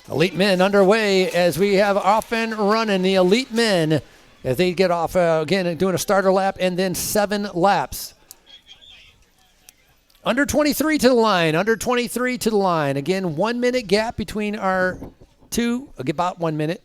Elite men underway as we have off and running the elite men as they get off again doing a starter lap and then 7 laps. Under 23 to the line, under 23 to the line. Again, 1 minute gap between our two, about 1 minute.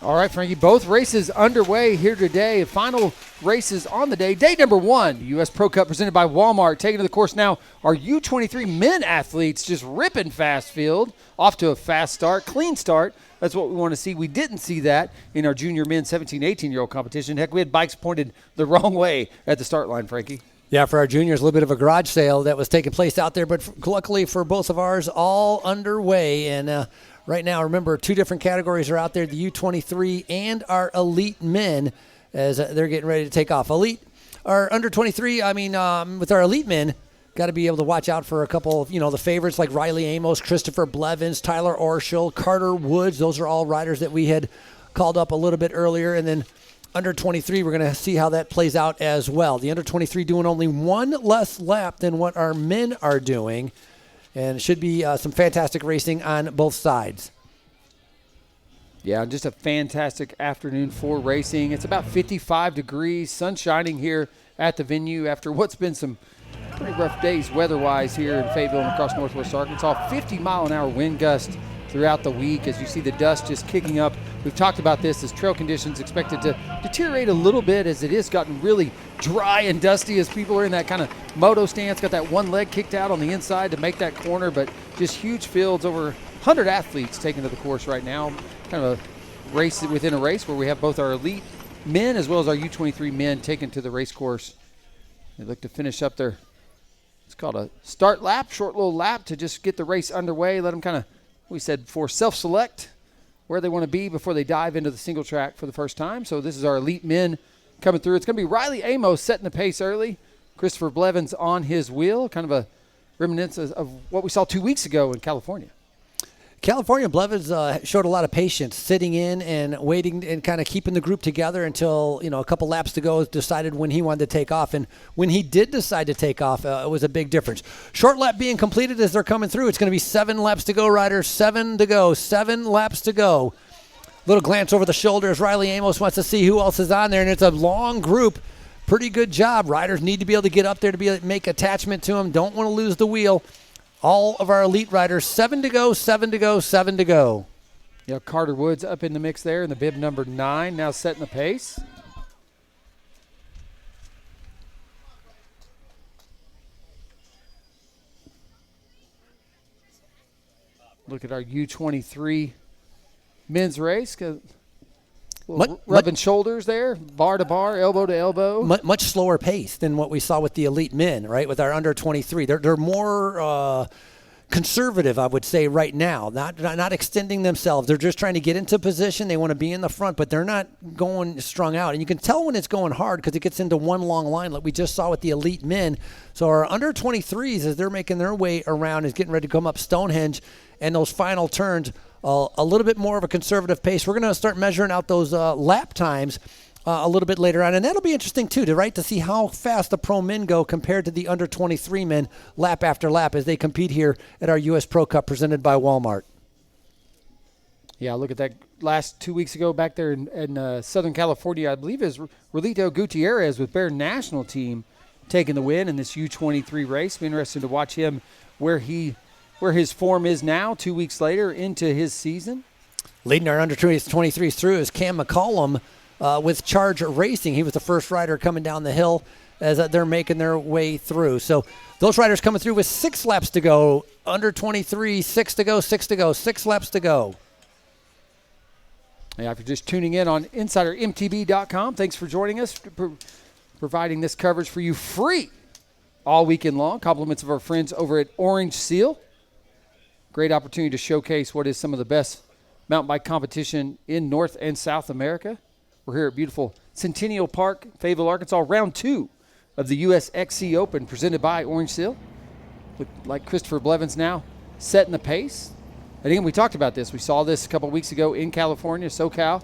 All right, Frankie, both races underway here today. Final races on the day. Day number 1, U.S. Pro Cup presented by Walmart. Taking to the course now, our U23 men athletes just ripping fast field. Off to a fast start, clean start. That's what we want to see. We didn't see that in our junior men 17, 18-year-old competition. Heck, we had bikes pointed the wrong way at the start line, Frankie. Yeah, for our juniors, a little bit of a garage sale that was taking place out there, but luckily for both of ours, all underway. And right now, remember, 2 different categories are out there, the U23 and our elite men, as they're getting ready to take off. Elite, or under 23, with our elite men, got to be able to watch out for a couple of, the favorites like Riley Amos, Christopher Blevens, Tyler Orschel, Carter Woods. Those are all riders that we had called up a little bit earlier. And then under 23, we're going to see how that plays out as well. The under 23 doing only 1 less lap than what our men are doing. And it should be some fantastic racing on both sides. Yeah, just a fantastic afternoon for racing. It's about 55 degrees, sun shining here at the venue after what's been some pretty rough days weather-wise here in Fayetteville and across northwest Arkansas. 50-mile-an-hour wind gust throughout the week as you see the dust just kicking up. We've talked about this as trail conditions expected to deteriorate a little bit as it is gotten really dry and dusty as people are in that kind of moto stance, got that one leg kicked out on the inside to make that corner, but just huge fields, over 100 athletes taken to the course right now. Kind of a race within a race where we have both our elite men as well as our U23 men taken to the race course. They look to finish up their, it's called a start lap, short little lap to just get the race underway, let them kind of, we said before, self-select where they want to be before they dive into the single track for the first time. So this is our elite men coming through. It's going to be Riley Amos setting the pace early. Christopher Blevens on his wheel, kind of a reminiscence of what we saw 2 weeks ago in California. California, Blevens showed a lot of patience, sitting in and waiting and kind of keeping the group together until, a couple laps to go, decided when he wanted to take off. And when he did decide to take off, it was a big difference. Short lap being completed as they're coming through. It's going to be 7 laps to go, riders. 7 to go. 7 laps to go. Little glance over the shoulders. Riley Amos wants to see who else is on there, and it's a long group. Pretty good job. Riders need to be able to get up there to be able to make attachment to them. Don't want to lose the wheel. All of our elite riders, 7 to go, 7 to go, 7 to go. Yeah, Carter Woods up in the mix there in the bib number 9, now setting the pace. Look at our U23 men's race. Rubbing shoulders there, bar to bar, elbow to elbow. Much slower pace than what we saw with the elite men, right, with our under 23. They're more conservative, I would say, right now, not extending themselves. They're just trying to get into position. They want to be in the front, but they're not going strung out. And you can tell when it's going hard because it gets into one long line like we just saw with the elite men. So our under 23s, as they're making their way around, is getting ready to come up Stonehenge, and those final turns, a little bit more of a conservative pace. We're going to start measuring out those lap times a little bit later on, and that'll be interesting too, to see how fast the pro men go compared to the under 23 men lap after lap as they compete here at our U.S. Pro Cup presented by Walmart. Yeah, look at that. Last 2 weeks ago back there in Southern California, I believe is Rolito Gutierrez with Bear National Team taking the win in this U23 race. Be interesting to watch him where his form is now 2 weeks later into his season. Leading our under 23s through is Cam McCollum with Charge Racing. He was the first rider coming down the hill as they're making their way through. So those riders coming through with 6 laps to go. Under 23, 6 to go, 6 to go, 6 laps to go. Yeah, if you're just tuning in on InsiderMTB.com, thanks for joining us, providing this coverage for you free all weekend long. Compliments of our friends over at Orange Seal. Great opportunity to showcase what is some of the best mountain bike competition in North and South America. We're here at beautiful Centennial Park, Fayetteville, Arkansas, round 2 of the U.S. XC Open presented by Orange Seal. With, like Christopher Blevens now setting the pace. And again, we talked about this. We saw this a couple weeks ago in California, SoCal.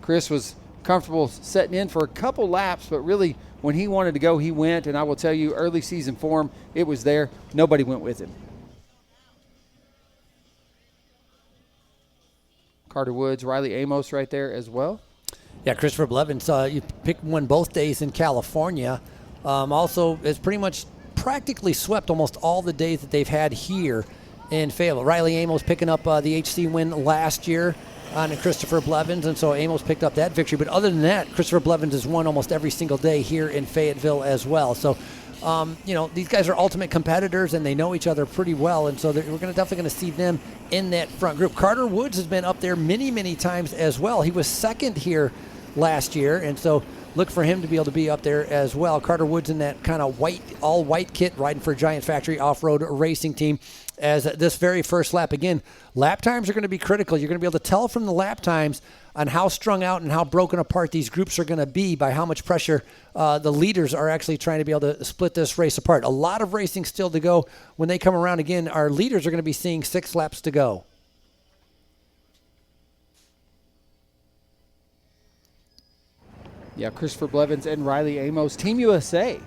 Chris was comfortable setting in for a couple laps, but really when he wanted to go, he went. And I will tell you, early season form, it was there. Nobody went with him. Carter Woods, Riley Amos right there as well. Yeah, Christopher Blevens, you picked one both days in California. Also, it's pretty much practically swept almost all the days that they've had here in Fayetteville. Riley Amos picking up the HC win last year on Christopher Blevens, and so Amos picked up that victory. But other than that, Christopher Blevens has won almost every single day here in Fayetteville as well. So, these guys are ultimate competitors, and they know each other pretty well, and so we're definitely going to see them in that front group. Carter Woods has been up there many, many times as well. He was second here last year, and so look for him to be able to be up there as well. Carter Woods in that kind of all white kit, riding for Giant Factory Off-Road Racing Team. As this very first lap, again, lap times are going to be critical. You're going to be able to tell from the lap times on how strung out and how broken apart these groups are going to be by how much pressure the leaders are actually trying to be able to split this race apart. A lot of racing still to go. When they come around again, our leaders are going to be seeing 6 laps to go. Yeah, Christopher Blevens and Riley Amos, Team USA,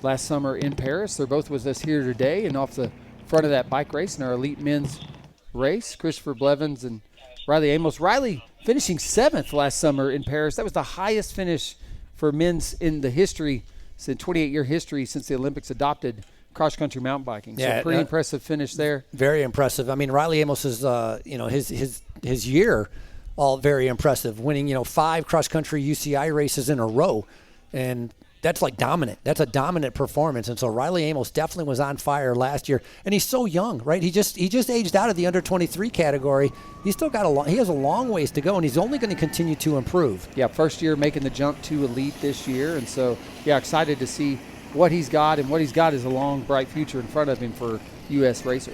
last summer in Paris. They're both with us here today and off the front of that bike race in our elite men's race. Christopher Blevens and Riley Amos. Riley finishing 7th last summer in Paris. That was the highest finish for men's in the history, since 28-year history since the Olympics adopted cross-country mountain biking. Yeah, so pretty impressive finish there. Very impressive. I mean, Riley Amos is, his year, all very impressive, winning, 5 cross-country UCI races in a row, and that's like dominant. That's a dominant performance, and so Riley Amos definitely was on fire last year, and he's so young, right? He just aged out of the under 23 category. He's still got he has a long ways to go, and he's only going to continue to improve. Yeah, first year making the jump to elite this year, and so yeah, excited to see what he's got, and what he's got is a long, bright future in front of him for U.S. Racer.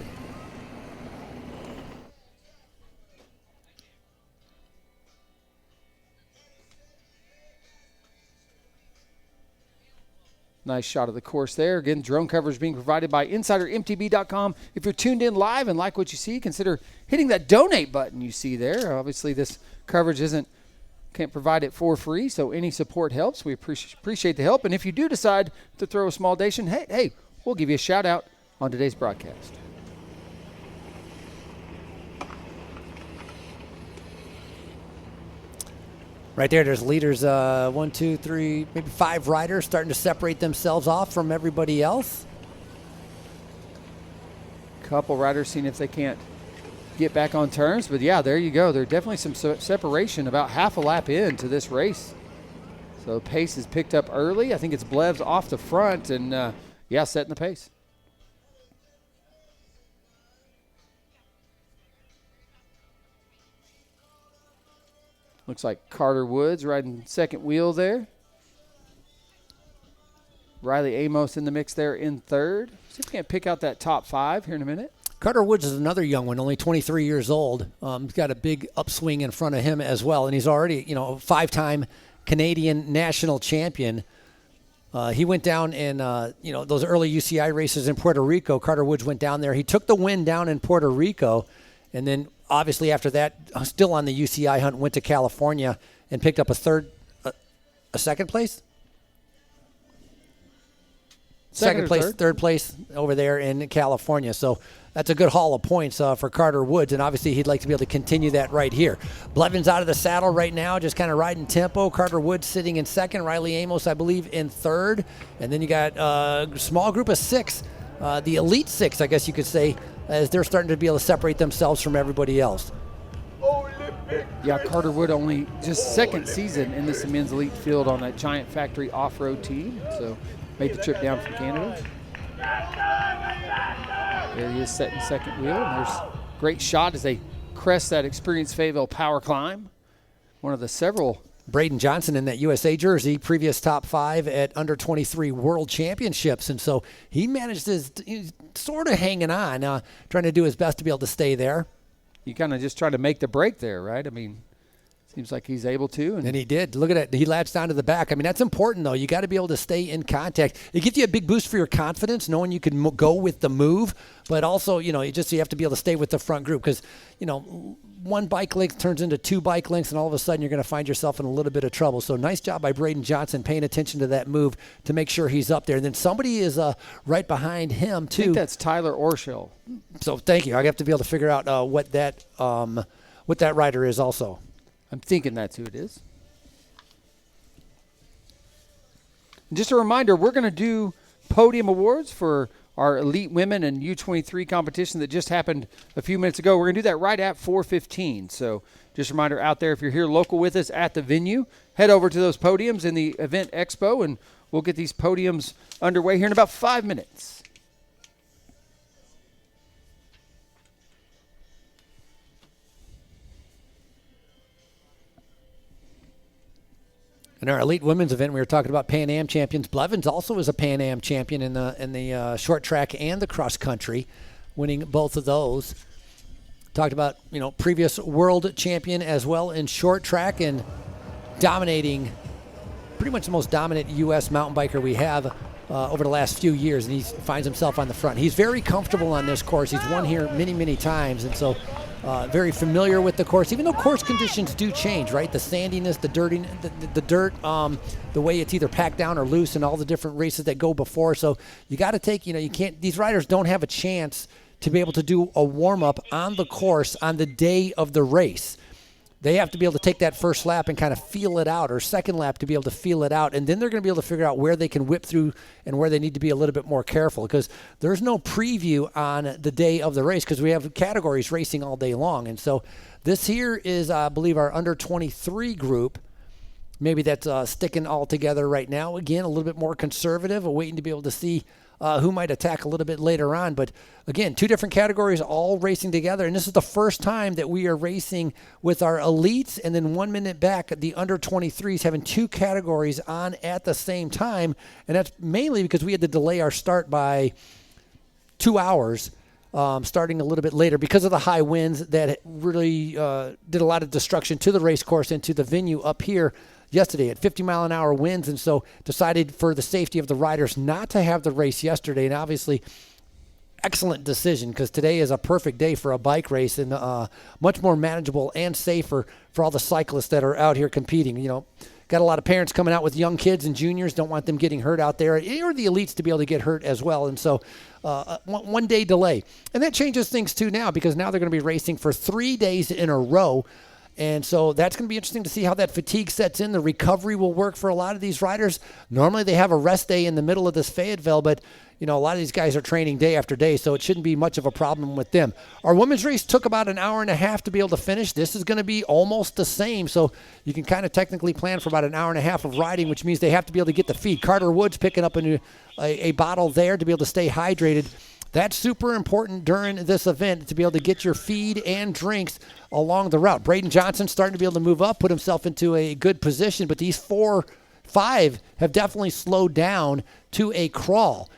Nice shot of the course there. Again, drone coverage being provided by InsiderMTB.com. If you're tuned in live and like what you see, consider hitting that donate button you see there. Obviously, this coverage can't provide it for free, so any support helps. We appreciate the help. And if you do decide to throw a small donation, hey, we'll give you a shout out on today's broadcast. Right there's leaders, 1, 2, 3, maybe 5 riders starting to separate themselves off from everybody else. Couple riders seeing if they can't get back on terms, but yeah, there you go. There's definitely some separation about half a lap into this race. So pace is picked up early. I think it's Blevs off the front and, setting the pace. Looks like Carter Woods riding second wheel there. Riley Amos in the mix there in third. See if we can't pick out that top 5 here in a minute. Carter Woods is another young one, only 23 years old. He's got a big upswing in front of him as well, and he's already, a 5-time Canadian national champion. He went down in, those early UCI races in Puerto Rico. Carter Woods went down there. He took the win down in Puerto Rico, and then obviously after that, still on the UCI hunt, went to California and picked up a second place? Second place, third place over there in California. So that's a good haul of points for Carter Woods, and obviously he'd like to be able to continue that right here. Blevens out of the saddle right now, just kind of riding tempo. Carter Woods sitting in second. Riley Amos, I believe, in third. And then you got a small group of 6, the Elite 6, I guess you could say, as they're starting to be able to separate themselves from everybody else. Yeah, Carter Wood only just second season in this men's elite field on that Giant Factory off-road team. So made the trip down from Canada. There he is setting second wheel, and there's a great shot as they crest that experienced Fayetteville power climb. One of the several. Braden Johnson in that USA jersey, previous top 5 at under 23 world championships. And so he managed to, he's sort of hanging on, trying to do his best to be able to stay there. You kind of just try to make the break there, right? I mean, seems like he's able to. And he did. Look at it. He latched down to the back. I mean, that's important, though. You got to be able to stay in contact. It gives you a big boost for your confidence, knowing you can go with the move. But also, you have to be able to stay with the front group because, one bike length turns into 2 bike lengths, and all of a sudden you're going to find yourself in a little bit of trouble. So nice job by Braden Johnson paying attention to that move to make sure he's up there. And then somebody is right behind him, too. I think that's Tyler Orschel. So thank you. I have to be able to figure out what that rider is also. I'm thinking that's who it is. And just a reminder, we're going to do Podium Awards for our Elite Women and U23 competition that just happened a few minutes ago. We're going to do that right at 4:15. So just a reminder out there, if you're here local with us at the venue, head over to those podiums in the event expo, and we'll get these podiums underway here in about 5 minutes. In our elite women's event, we were talking about Pan Am champions. Blevens also is a Pan Am champion in the short track and the cross country, winning both of those. Talked about previous world champion as well in short track and dominating, pretty much the most dominant U.S. mountain biker we have over the last few years, and he finds himself on the front. He's very comfortable on this course. He's won here many, many times, and so very familiar with the course, even though course conditions do change, right? The sandiness, the dirtiness, the dirt, the way it's either packed down or loose, and all the different races that go before. So you got to take, you can't. These riders don't have a chance to be able to do a warm up on the course on the day of the race. They have to be able to take that first lap and kind of feel it out, or second lap to be able to feel it out. And then they're going to be able to figure out where they can whip through and where they need to be a little bit more careful, because there's no preview on the day of the race because we have categories racing all day long. And so this here is, I believe, our under 23 group. Maybe that's sticking all together right now. Again, a little bit more conservative, waiting to be able to see who might attack a little bit later on. But again, 2 different categories all racing together. And this is the first time that we are racing with our elites, and then 1 minute back, the under 23s having 2 categories on at the same time. And that's mainly because we had to delay our start by 2 hours, starting a little bit later because of the high winds that really did a lot of destruction to the race course and to the venue up here yesterday at 50-mile-an-hour winds, and so decided for the safety of the riders not to have the race yesterday. And obviously, excellent decision, because today is a perfect day for a bike race, and much more manageable and safer for all the cyclists that are out here competing. Got a lot of parents coming out with young kids and juniors, don't want them getting hurt out there, or the elites to be able to get hurt as well. And so 1 day delay. And that changes things too now, because now they're going to be racing for 3 days in a row. And so that's going to be interesting to see how that fatigue sets in. The recovery will work for a lot of these riders. Normally they have a rest day in the middle of this Fayetteville, but a lot of these guys are training day after day, so it shouldn't be much of a problem with them. Our women's race took about an hour and a half to be able to finish. This is going to be almost the same, so you can kind of technically plan for about an hour and a half of riding, which means they have to be able to get the feed. Carter Woods picking up a bottle there to be able to stay hydrated. That's super important during this event, to be able to get your feed and drinks along the route. Braden Johnson starting to be able to move up, put himself into a good position, but these 4-5 have definitely slowed down to a crawl.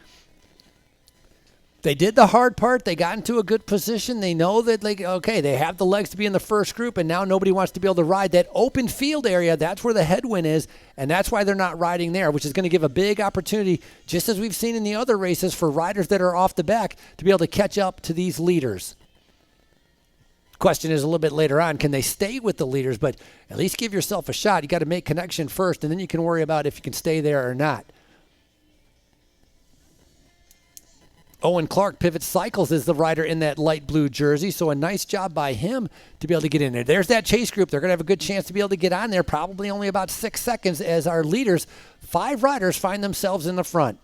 They did the hard part. They got into a good position. They know that, they have the legs to be in the first group, and now nobody wants to be able to ride that open field area. That's where the headwind is, and that's why they're not riding there, which is going to give a big opportunity, just as we've seen in the other races, for riders that are off the back to be able to catch up to these leaders. Question is a little bit later on, can they stay with the leaders? But at least give yourself a shot. You got to make connection first, and then you can worry about if you can stay there or not. Owen Clark, Pivot Cycles, is the rider in that light blue jersey, so a nice job by him to be able to get in there. There's that chase group. They're going to have a good chance to be able to get on there, probably only about 6 seconds, as our leaders, 5 riders, find themselves in the front.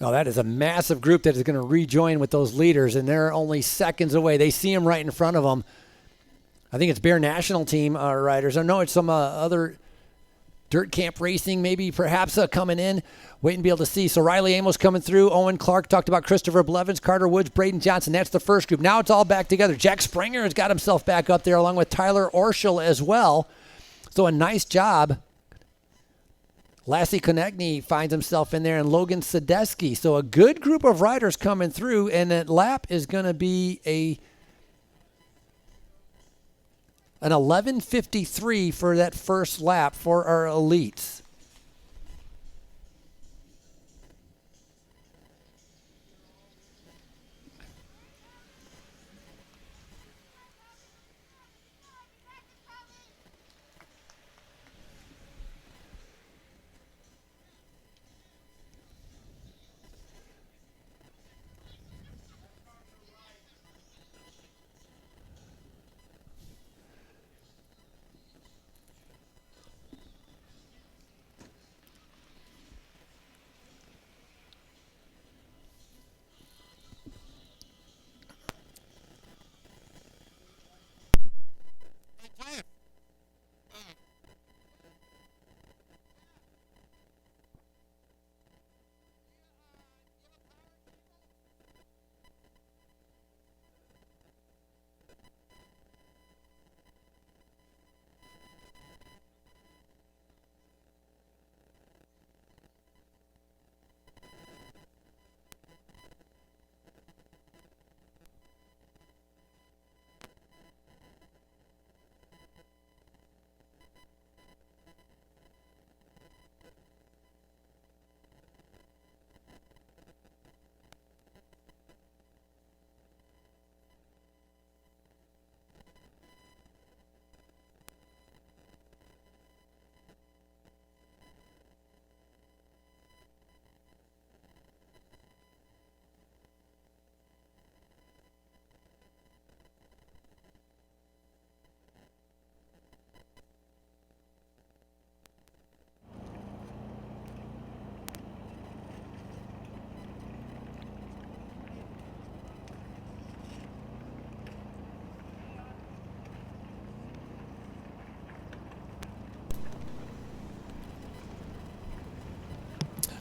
Oh, that is a massive group that is going to rejoin with those leaders, and they're only seconds away. They see them right in front of them. I think it's Bear National Team riders. Or no, it's some other dirt camp racing, maybe perhaps coming in. Waiting to be able to see. So Riley Amos coming through. Owen Clark talked about Christopher Blevens, Carter Woods, Braden Johnson. That's the first group. Now it's all back together. Jack Springer has got himself back up there along with Tyler Orschel as well. So a nice job. Lassie Konechny finds himself in there, and Logan Sadesky. So a good group of riders coming through, and that lap is going to be an 11:53 for that first lap for our elites.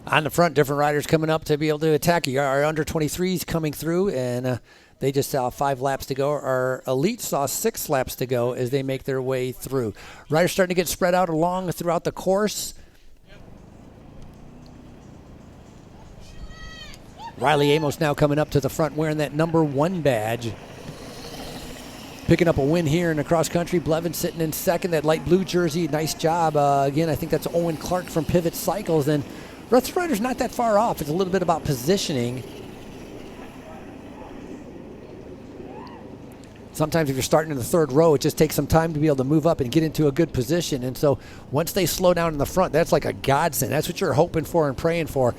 On the front, different riders coming up to be able to attack you. Our under 23s coming through, and they just saw 5 laps to go. Our elites saw 6 laps to go as they make their way through. Riders starting to get spread out along throughout the course. Riley Amos now coming up to the front wearing that number 1 badge. Picking up a win here in the cross country. Blevens sitting in second, that light blue jersey. Nice job. Again, I think that's Owen Clark from Pivot Cycles. And Rust Rider's not that far off. It's a little bit about positioning. Sometimes if you're starting in the third row, it just takes some time to be able to move up and get into a good position. And so once they slow down in the front, that's like a godsend. That's what you're hoping for and praying for.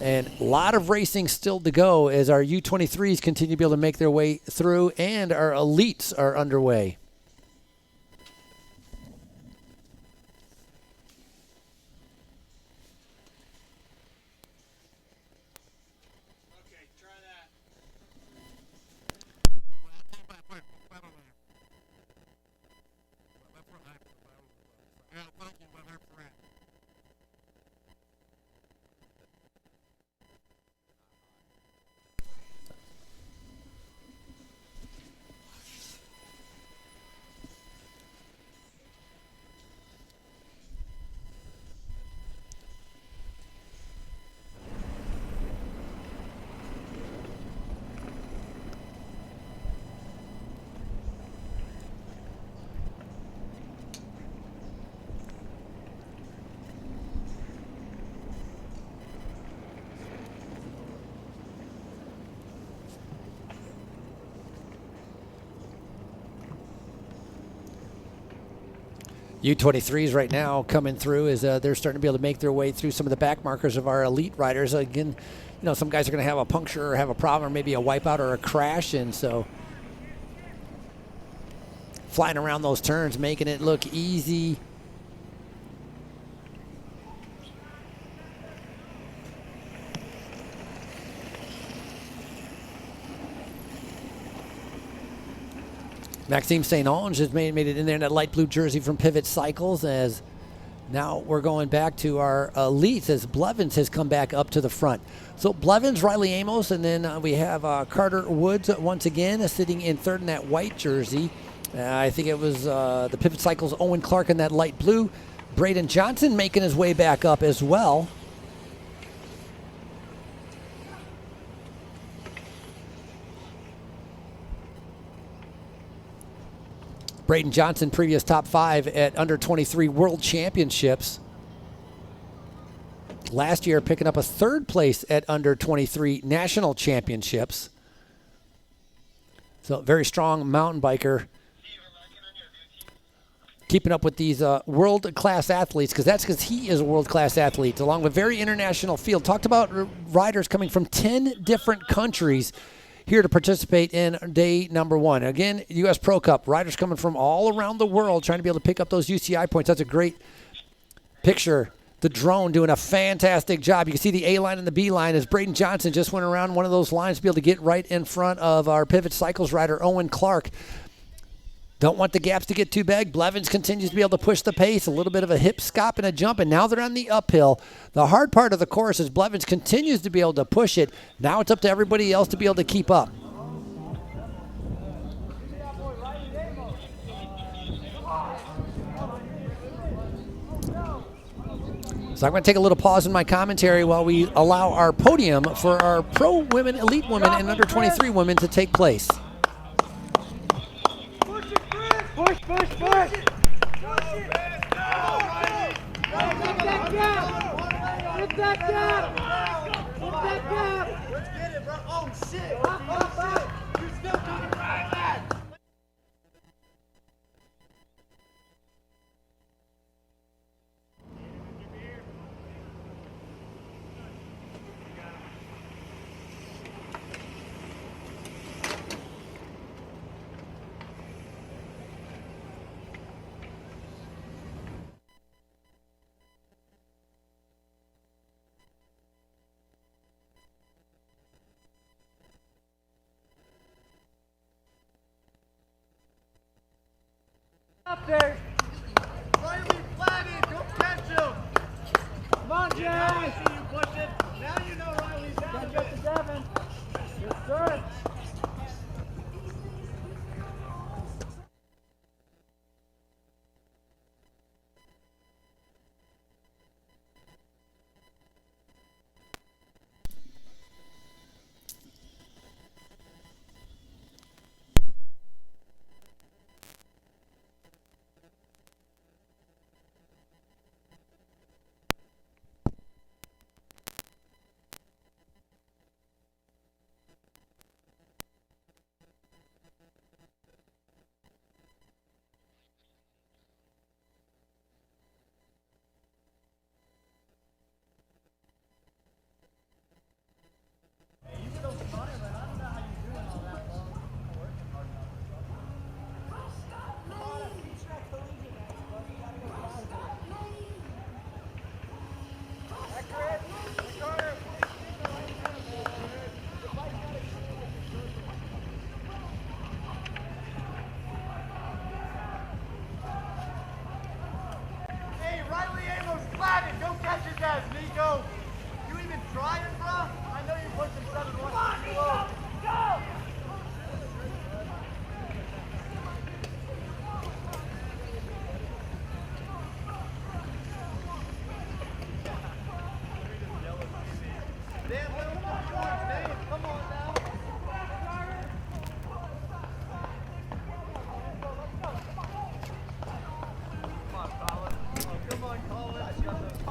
And a lot of racing still to go as our U23s continue to be able to make their way through and our elites are underway. U23s right now coming through as they're starting to be able to make their way through some of the back markers of our elite riders. Again, you know, some guys are going to have a puncture or have a problem or maybe a wipeout or a crash, and so flying around those turns, making it look easy. Maxime St. Onge has made it in there in that light blue jersey from Pivot Cycles. As now we're going back to our elites as Blevens has come back up to the front. So Blevens, Riley Amos, and then we have Carter Woods once again sitting in third in that white jersey. I think it was the Pivot Cycles Owen Clark in that light blue. Braden Johnson making his way back up as well. Braden Johnson, previous top 5 at under 23 World Championships. Last year, picking up a 3rd place at under 23 National Championships. So, very strong mountain biker. Keeping up with these world-class athletes, because he is a world-class athlete, along with very international field. Talked about riders coming from 10 different countries here to participate in day number 1. Again, U.S. Pro Cup, riders coming from all around the world trying to be able to pick up those UCI points. That's a great picture. The drone doing a fantastic job. You can see the A line and the B line as Braden Johnson just went around one of those lines to be able to get right in front of our Pivot Cycles rider, Owen Clark. Don't want the gaps to get too big. Blevens continues to be able to push the pace. A little bit of a hip scop and a jump, and now they're on the uphill. The hard part of the course is Blevens continues to be able to push it. Now it's up to everybody else to be able to keep up. So I'm going to take a little pause in my commentary while we allow our podium for our pro women, elite women, and under 23 women to take place. Push, push, push! Push it! Get that gap! Get that gap! Get that gap! Let's get it, bro. Oh, shit! You're still doing it right back! Up there. Riley flatted. Don't catch him. Come on, Jay. I see you pushing. Now you know Riley's down. Catch up to Devin. Yes, sir. Don't catch his ass, Nico. You even trying, bro? I know you're pushing 7-1. Come on, Nico. Go! Damn, little damn, come on now.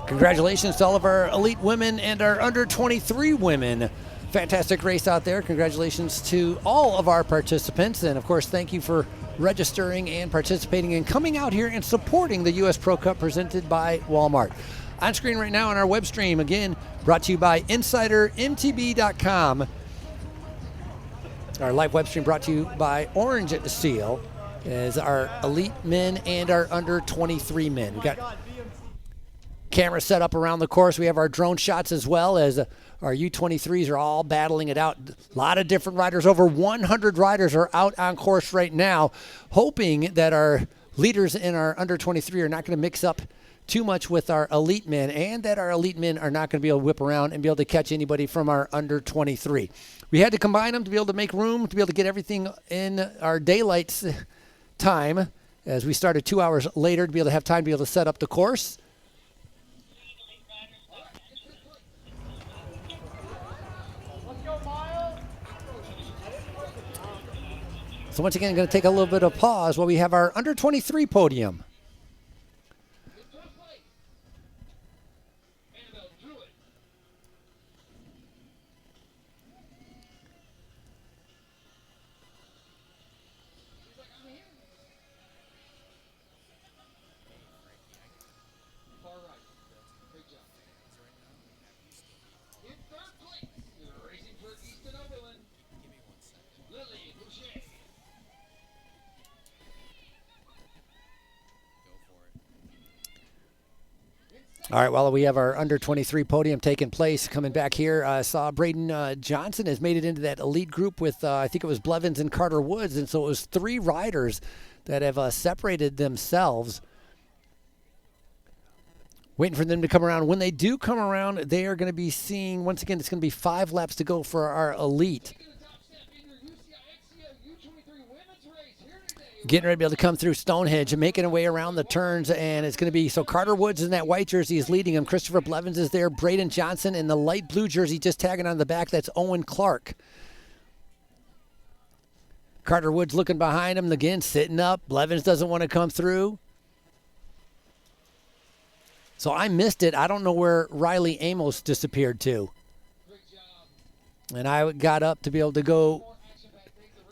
Congratulations to all of our elite women and our under 23 women. Fantastic race out there. Congratulations to all of our participants. And of course, thank you for registering and participating and coming out here and supporting the U.S. Pro Cup presented by Walmart. On screen right now on our web stream, again, brought to you by InsiderMTB.com. Our live web stream brought to you by Orange Seal as our elite men and our under 23 men. We got cameras set up around the course. We have our drone shots as well as our U23s are all battling it out. A lot of different riders. Over 100 riders are out on course right now, hoping that our leaders in our under 23 are not going to mix up too much with our elite men, and that our elite men are not going to be able to whip around and be able to catch anybody from our under 23. We had to combine them to be able to make room, to be able to get everything in our daylight time, as we started 2 hours later to be able to have time to be able to set up the course. So once again, I'm going to take a little bit of pause while we have our under 23 podium. All right, while we have our under 23 podium taking place, coming back here, I saw Braden Johnson has made it into that elite group with, I think it was Blevens and Carter Woods. And so it was 3 riders that have separated themselves, waiting for them to come around. When they do come around, they are going to be seeing, once again, it's going to be 5 laps to go for our elite. Getting ready to be able to come through Stonehenge and making a way around the turns, and it's going to be, so Carter Woods in that white jersey is leading him. Christopher Blevens is there. Braden Johnson in the light blue jersey just tagging on the back. That's Owen Clark. Carter Woods looking behind him, again, sitting up. Blevens doesn't want to come through. So I missed it. I don't know where Riley Amos disappeared to. And I got up to be able to go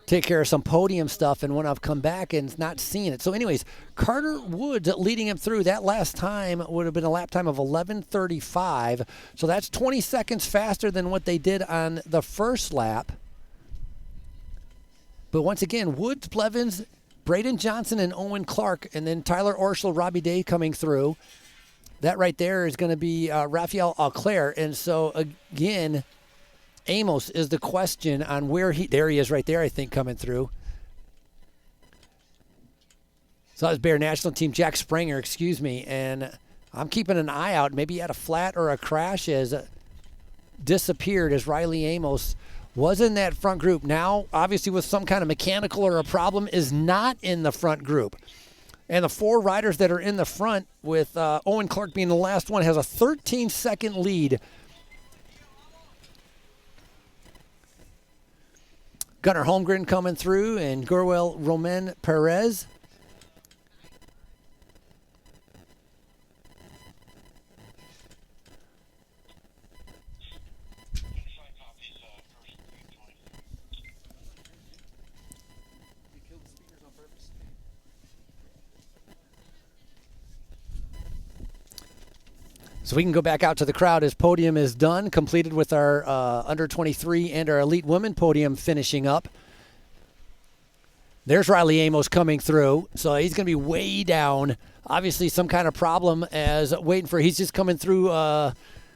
take care of some podium stuff, and when I've come back and not seeing it. So anyways, Carter Woods leading him through. That last time would have been a lap time of 11:35. So that's 20 seconds faster than what they did on the first lap. But once again, Woods, Blevens, Braden Johnson, and Owen Clark, and then Tyler Orschel, Robbie Day coming through. That right there is going to be Raphael Auclair. And so again, Amos is the question on where there he is right there, I think, coming through. So that was Bear National Team, Jack Springer, excuse me. And I'm keeping an eye out. Maybe he had a flat or a crash as disappeared as Riley Amos was in that front group. Now, obviously with some kind of mechanical or a problem, is not in the front group. And the 4 riders that are in the front, with Owen Clark being the last one, has a 13-second lead. Gunnar Holmgren coming through, and Gurwel Roman Perez. So we can go back out to the crowd as podium is done, completed with our under 23 and our elite women podium finishing up. There's Riley Amos coming through. So he's going to be way down. Obviously some kind of problem as waiting for, he's just coming through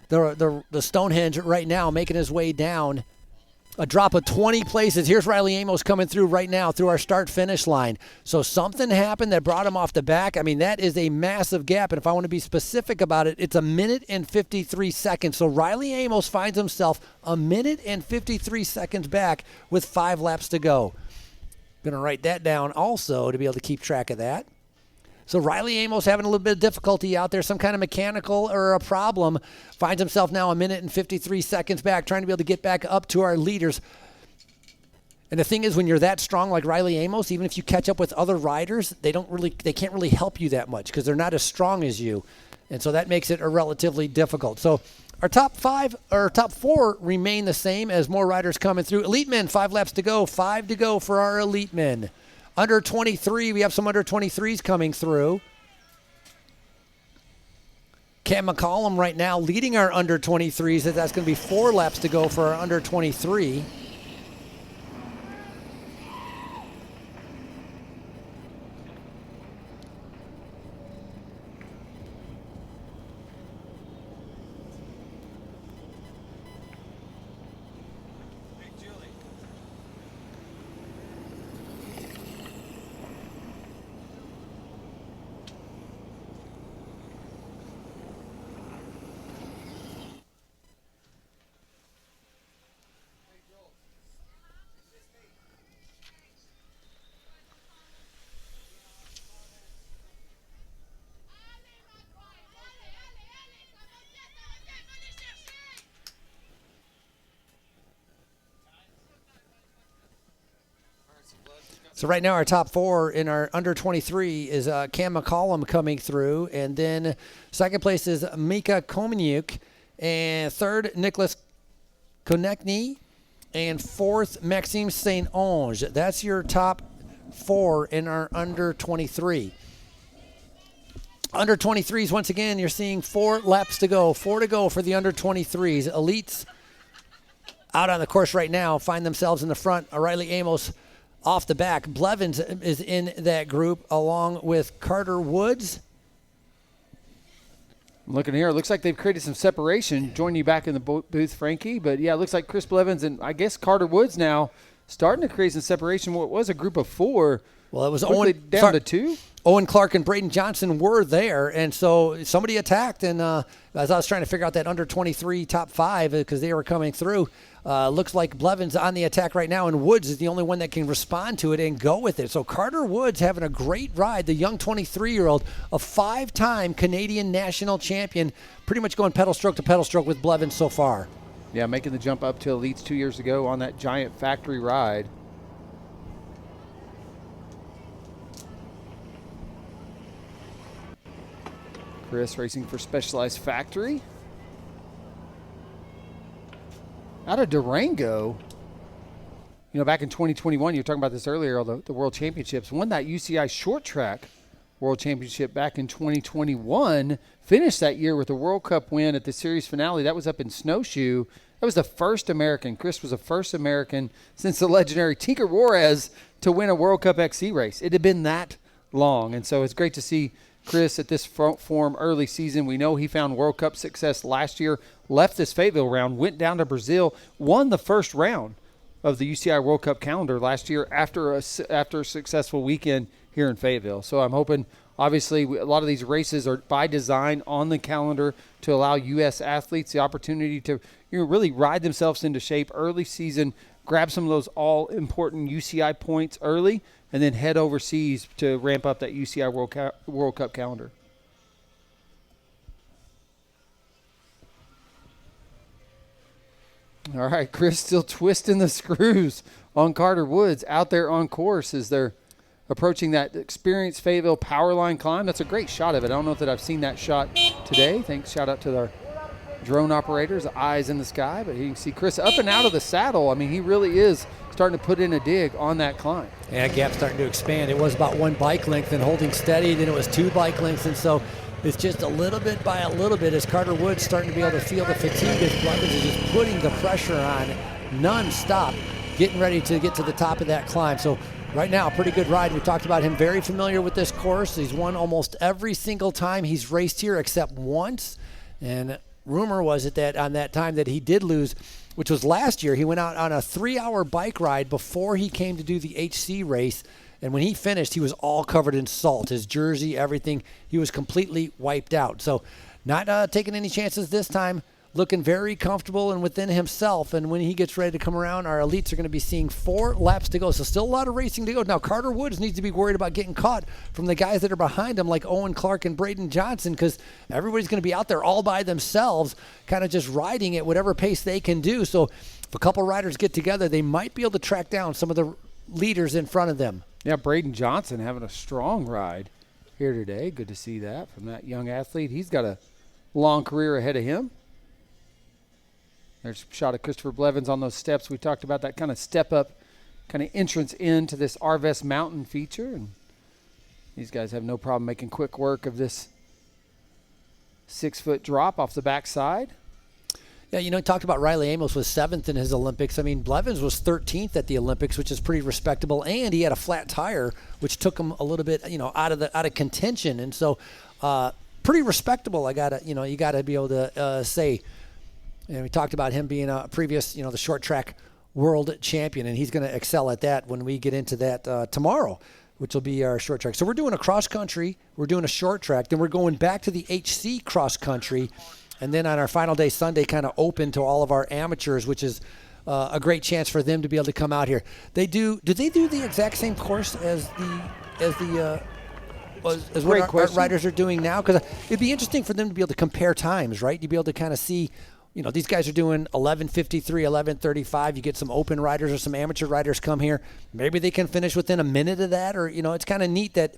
the Stonehenge right now, making his way down. A drop of 20 places. Here's Riley Amos coming through right now through our start-finish line. So something happened that brought him off the back. I mean, that is a massive gap. And if I want to be specific about it, it's 1 minute and 53 seconds. So Riley Amos finds himself 1 minute and 53 seconds back with 5 laps to go. Going to write that down also to be able to keep track of that. So Riley Amos having a little bit of difficulty out there, some kind of mechanical or a problem, finds himself now 1 minute and 53 seconds back, trying to be able to get back up to our leaders. And the thing is, when you're that strong like Riley Amos, even if you catch up with other riders, they can't really help you that much because they're not as strong as you. And so that makes it a relatively difficult. So our top 4 remain the same as more riders coming through. Elite men, 5 laps to go, 5 to go for our elite men. Under 23, we have some under 23s coming through. Cam McCollum right now leading our under 23s. That's going to be 4 laps to go for our under 23. So right now our top 4 in our under 23 is Cam McCollum coming through, and then second place is Mika Komeniuk, and third Nicholas Konechny, and fourth Maxime St. Onge. That's your top 4 in our under 23. Under 23s, once again, you're seeing 4 laps to go. 4 to go for the under 23s. Elites out on the course right now find themselves in the front. Riley Amos off the back. Blevens is in that group along with Carter Woods. I'm looking here. It looks like they've created some separation. Join you back in the booth, Frankie. But, yeah, it looks like Chris Blevens and I guess Carter Woods now starting to create some separation. What was a group of 4. Well, it was Owen down to 2. Owen Clark and Braden Johnson were there, and so somebody attacked. And as I was trying to figure out that under 23 top 5 because they were coming through, looks like Blevins on the attack right now, and Woods is the only one that can respond to it and go with it. So Carter Woods having a great ride, the young 23-year-old, a 5-time Canadian national champion, pretty much going pedal stroke to pedal stroke with Blevins so far. Yeah, making the jump up to Elites 2 years ago on that giant factory ride. Chris racing for Specialized Factory. Out of Durango, you know, back in 2021, you were talking about this earlier, the World Championships, won that UCI short track World Championship back in 2021, finished that year with a World Cup win at the series finale. That was up in Snowshoe. That was the first American. Chris was the first American since the legendary Tinker Juarez to win a World Cup XC race. It had been that long, and so it's great to see Chris at this form early season. We know he found World Cup success last year, left this Fayetteville round, went down to Brazil, won the first round of the UCI World Cup calendar last year after a successful weekend here in Fayetteville. So I'm hoping, obviously, a lot of these races are by design on the calendar to allow U.S. athletes the opportunity to really ride themselves into shape early season, grab some of those all-important UCI points early, and then head overseas to ramp up that UCI World Cup calendar. All right, Chris still twisting the screws on Carter Woods out there on course as they're approaching that experienced Fayetteville power line climb. That's a great shot of it. I don't know that I've seen that shot today. Thanks, shout out to our drone operators, eyes in the sky. But you can see Chris up and out of the saddle. I mean, he really is starting to put in a dig on that climb. Yeah, gap's starting to expand. It was about 1 bike length and holding steady. Then it was 2 bike lengths, and so it's just a little bit by a little bit as Carter Woods starting to be able to feel the fatigue as Blevens is just putting the pressure on non-stop, getting ready to get to the top of that climb. So right now, pretty good ride. We talked about him, very familiar with this course. He's won almost every single time he's raced here except once. And rumor was it that on that time that he did lose, which was last year, he went out on a 3-hour bike ride before he came to do the HC race. And when he finished, he was all covered in salt. His jersey, everything, he was completely wiped out. So not taking any chances this time, looking very comfortable and within himself. And when he gets ready to come around, our elites are going to be seeing 4 laps to go. So still a lot of racing to go. Now, Carter Woods needs to be worried about getting caught from the guys that are behind him, like Owen Clark and Braden Johnson, because everybody's going to be out there all by themselves, kind of just riding at whatever pace they can do. So if a couple riders get together, they might be able to track down some of the leaders in front of them. Yeah, Braden Johnson having a strong ride here today. Good to see that from that young athlete. He's got a long career ahead of him. There's a shot of Christopher Blevens on those steps. We talked about that kind of step-up, kind of entrance into this Arvest Mountain feature. And these guys have no problem making quick work of this 6-foot drop off the backside. Yeah, you know, he talked about Riley Amos was 7th in his Olympics. I mean, Blevens was 13th at the Olympics, which is pretty respectable, and he had a flat tire, which took him a little bit, you know, out of contention, and so pretty respectable. You gotta be able to say. And we talked about him being a previous, you know, the short track world champion, and he's going to excel at that when we get into that tomorrow, which will be our short track. So we're doing a cross country, we're doing a short track, then we're going back to the HC cross country. And then on our final day, Sunday, kind of open to all of our amateurs, which is a great chance for them to be able to come out here. Do they do the exact same course as what our riders are doing now? Because it'd be interesting for them to be able to compare times, right? You'd be able to kind of see these guys are doing 11:53, 11:35. You get some open riders or some amateur riders come here. Maybe they can finish within a minute of that, or, it's kind of neat that,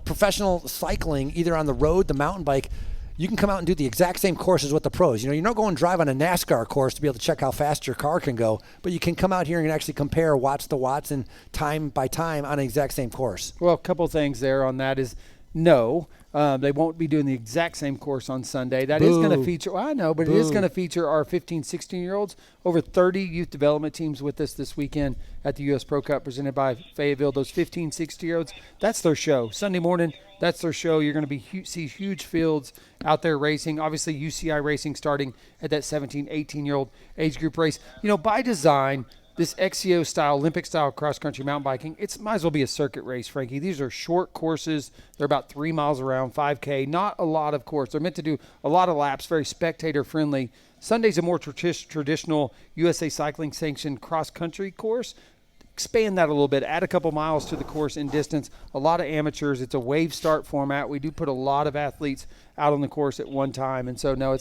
professional cycling, either on the road, the mountain bike, you can come out and do the exact same course as what the pros. You're not going to drive on a NASCAR course to be able to check how fast your car can go, but you can come out here and actually compare watts to watts and time by time on an exact same course. Well, a couple things there on that is no. They won't be doing the exact same course on Sunday. That is going to feature, well, I know, but it is going to feature our 15, 16-year-olds. Over 30 youth development teams with us this weekend at the U.S. Pro Cup presented by Fayetteville. Those 15, 16-year-olds, that's their show. Sunday morning, that's their show. You're going to see huge fields out there racing. Obviously, UCI racing starting at that 17, 18-year-old age group race. By design, this XCO style, Olympic style cross-country mountain biking, it might as well be a circuit race, Frankie. These are short courses. They're about 3 miles around, 5K. Not a lot of course. They're meant to do a lot of laps, very spectator-friendly. Sunday's a more traditional USA Cycling sanctioned cross-country course. Expand that a little bit. Add a couple miles to the course in distance. A lot of amateurs. It's a wave start format. We do put a lot of athletes out on the course at one time. And so, no,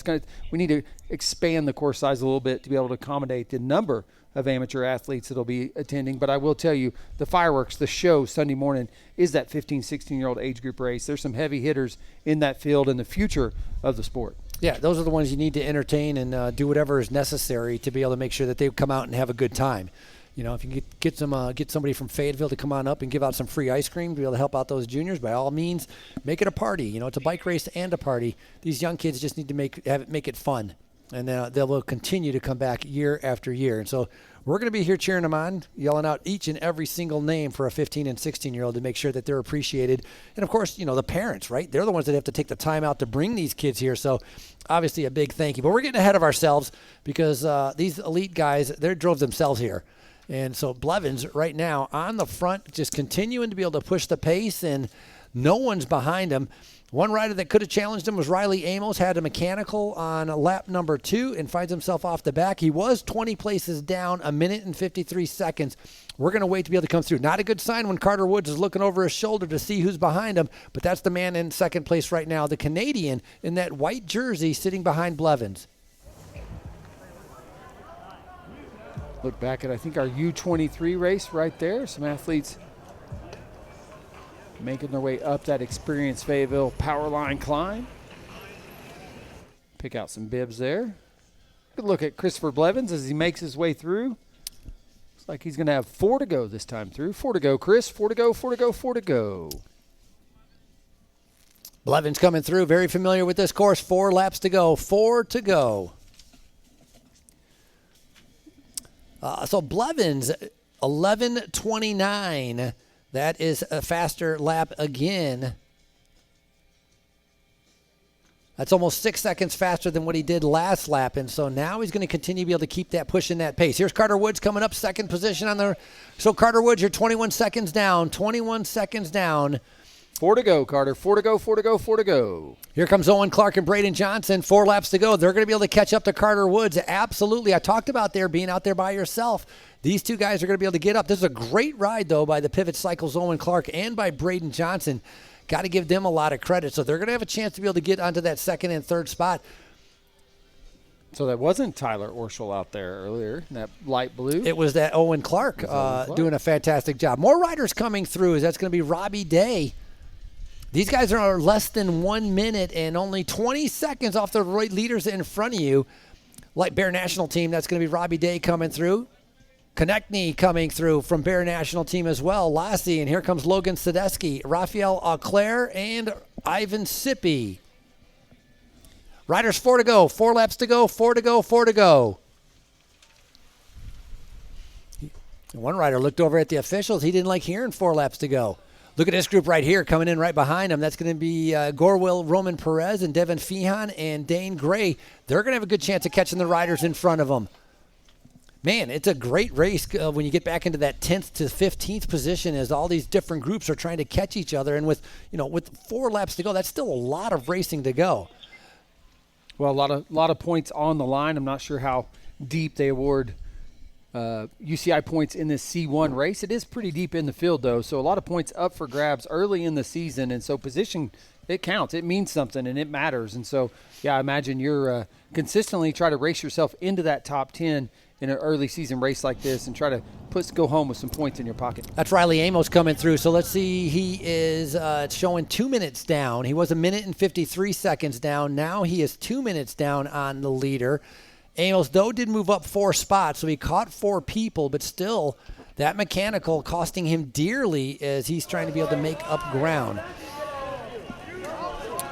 we need to expand the course size a little bit to be able to accommodate the number of amateur athletes that'll be attending. But I will tell you, the fireworks, the show Sunday morning is that 15, 16-year-old age group race. There's some heavy hitters in that field and the future of the sport. Yeah, those are the ones you need to entertain and do whatever is necessary to be able to make sure that they come out and have a good time. If you get somebody from Fayetteville to come on up and give out some free ice cream to be able to help out those juniors, by all means, make it a party. It's a bike race and a party. These young kids just need to make it fun. And they will continue to come back year after year. And so we're going to be here cheering them on, yelling out each and every single name for a 15 and 16-year-old to make sure that they're appreciated. And, of course, the parents, right? They're the ones that have to take the time out to bring these kids here. So, obviously, a big thank you. But we're getting ahead of ourselves because these elite guys, they drove themselves here. And so Blevens right now on the front, just continuing to be able to push the pace, and no one's behind him. One rider that could have challenged him was Riley Amos, had a mechanical on lap number 2 and finds himself off the back. He was 20 places down, 1 minute and 53 seconds. We're going to wait to be able to come through. Not a good sign when Carter Woods is looking over his shoulder to see who's behind him, but that's the man in second place right now, the Canadian in that white jersey sitting behind Blevens. Look back at, I think, our U23 race right there. Some athletes making their way up that experienced Fayetteville power line climb. Pick out some bibs there. Good look at Christopher Blevens as he makes his way through. Looks like he's going to have 4 to go this time through. 4 to go, Chris. 4 to go, 4 to go, 4 to go. Blevens coming through, very familiar with this course. 4 laps to go, 4 to go. So Blevens, 11:29. That is a faster lap again. That's almost 6 seconds faster than what he did last lap. And so now he's going to continue to be able to keep that pushing that pace. Here's Carter Woods coming up, second position on there. So Carter Woods, you're 21 seconds down, 21 seconds down. 4 to go, Carter. 4 to go, 4 to go, 4 to go. Here comes Owen Clark and Braden Johnson. 4 laps to go. They're going to be able to catch up to Carter Woods. Absolutely. I talked about being out there by yourself. These two guys are going to be able to get up. This is a great ride, though, by the Pivot Cycles Owen Clark and by Braden Johnson. Got to give them a lot of credit. So they're going to have a chance to be able to get onto that second and third spot. So that wasn't Tyler Orschel out there earlier, in that light blue. It was that Owen Clark, doing a fantastic job. More riders coming through. That's going to be Robbie Day. These guys are less than 1 minute and only 20 seconds off the leaders in front of you. Like Bear National Team, that's going to be Robbie Day coming through. Konechny coming through from Bear National Team as well. Lassie, and here comes Logan Sadesky, Raphael Auclair, and Ivan Sippy. Riders 4 to go, 4 laps to go, 4 to go, 4 to go. One rider looked over at the officials. He didn't like hearing 4 laps to go. Look at this group right here coming in right behind him. That's going to be Gorwil Roman Perez and Devin Feehan and Dane Gray. They're going to have a good chance of catching the riders in front of them. Man, it's a great race when you get back into that 10th to 15th position as all these different groups are trying to catch each other. And with 4 laps to go, that's still a lot of racing to go. Well, a lot of points on the line. I'm not sure how deep they award UCI points in this C1 race. It is pretty deep in the field, though, so a lot of points up for grabs early in the season, and so position it counts. It means something, and it matters. And so, yeah, I imagine you're consistently try to race yourself into that top 10 in an early season race like this and try to go home with some points in your pocket. That's Riley Amos coming through. So let's see. He is showing 2 minutes down. He was 1 minute and 53 seconds down. Now he is 2 minutes down on the leader. Amos, though, did move up 4 spots, so he caught 4 people, but still that mechanical costing him dearly as he's trying to be able to make up ground.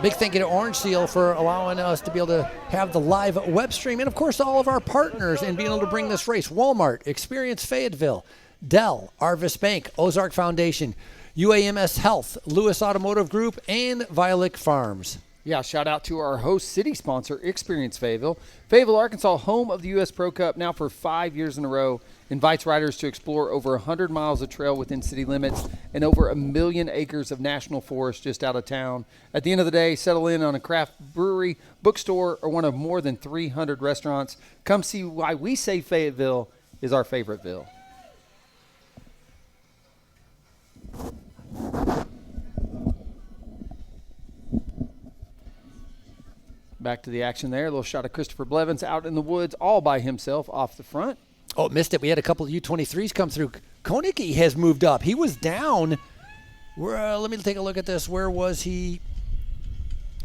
Big thank you to Orange Seal for allowing us to be able to have the live web stream, and of course all of our partners in being able to bring this race. Walmart, Experience Fayetteville, Dell, Arvis Bank, Ozark Foundation, UAMS Health, Lewis Automotive Group, and Violic Farms. Yeah, shout out to our host city sponsor, Experience Fayetteville. Fayetteville, Arkansas, home of the U.S. Pro Cup now for 5 years in a row, invites riders to explore over 100 miles of trail within city limits and over 1 million acres of national forest just out of town. At the end of the day, settle in on a craft brewery, bookstore, or one of more than 300 restaurants. Come see why we say Fayetteville is our favorite ville. Back to the action there. A little shot of Christopher Blevens out in the woods all by himself off the front. Oh, missed it. We had a couple of U23s come through. Konicki has moved up. He was down. Let me take a look at this. Where was he?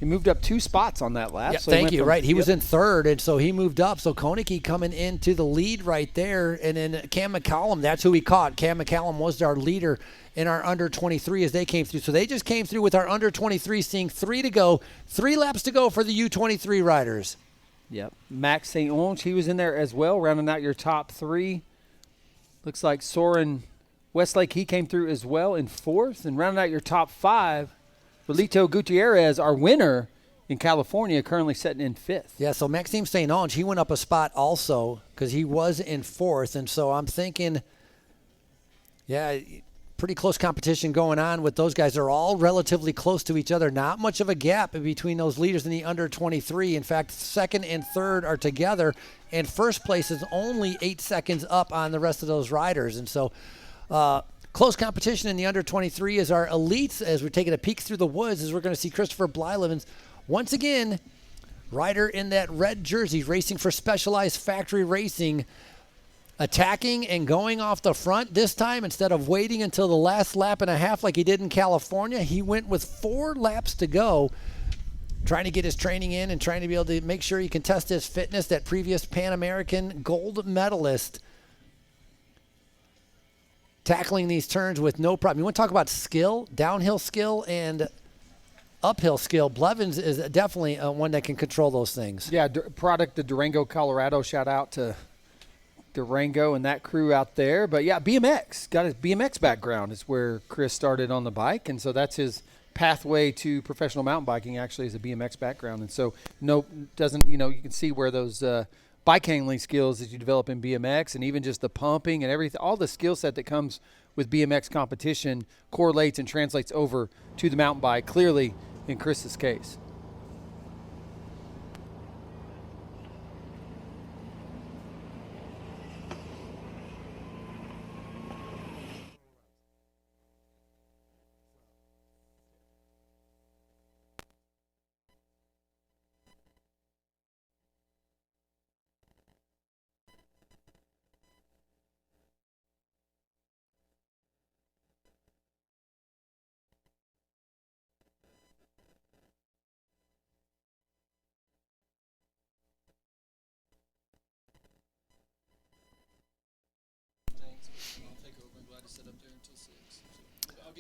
He moved up 2 spots on that lap. Yeah, so thank you. Right. He was in third, and so he moved up. So Konicki coming into the lead right there. And then Cam McCallum, that's who he caught. Cam McCallum was our leader in our under 23 as they came through. So they just came through with our under 23, seeing 3 to go, 3 laps to go for the U23 riders. Yep. Max St. Onge, he was in there as well, rounding out your top 3. Looks like Soren Westlake, he came through as well in 4th. And rounding out your top 5, Rolito Gutierrez, our winner in California, currently sitting in 5th. Yeah, so Maxime St. Onge, he went up a spot also because he was in 4th. And so I'm thinking, yeah, pretty close competition going on with those guys. They're all relatively close to each other. Not much of a gap between those leaders in the under 23. In fact, 2nd and 3rd are together, and 1st place is only 8 seconds up on the rest of those riders. And so close competition in the under 23 is our elites as we're taking a peek through the woods as we're going to see Christopher Blevens once again, rider in that red jersey racing for Specialized Factory Racing, attacking and going off the front this time. Instead of waiting until the last lap and a half like he did in California, he went with 4 laps to go, trying to get his training in and trying to be able to make sure he can test his fitness. That previous Pan American gold medalist tackling these turns with no problem. You want to talk about skill, downhill skill and uphill skill. Blevens is definitely one that can control those things. Yeah, product of Durango, Colorado. Shout out to Durango and that crew out there. But yeah, BMX, got his BMX background is where Chris started on the bike, and so that's his pathway to professional mountain biking actually is a BMX background. And so you can see where those bike handling skills that you develop in BMX and even just the pumping and everything, all the skill set that comes with BMX competition correlates and translates over to the mountain bike, clearly in Chris's case.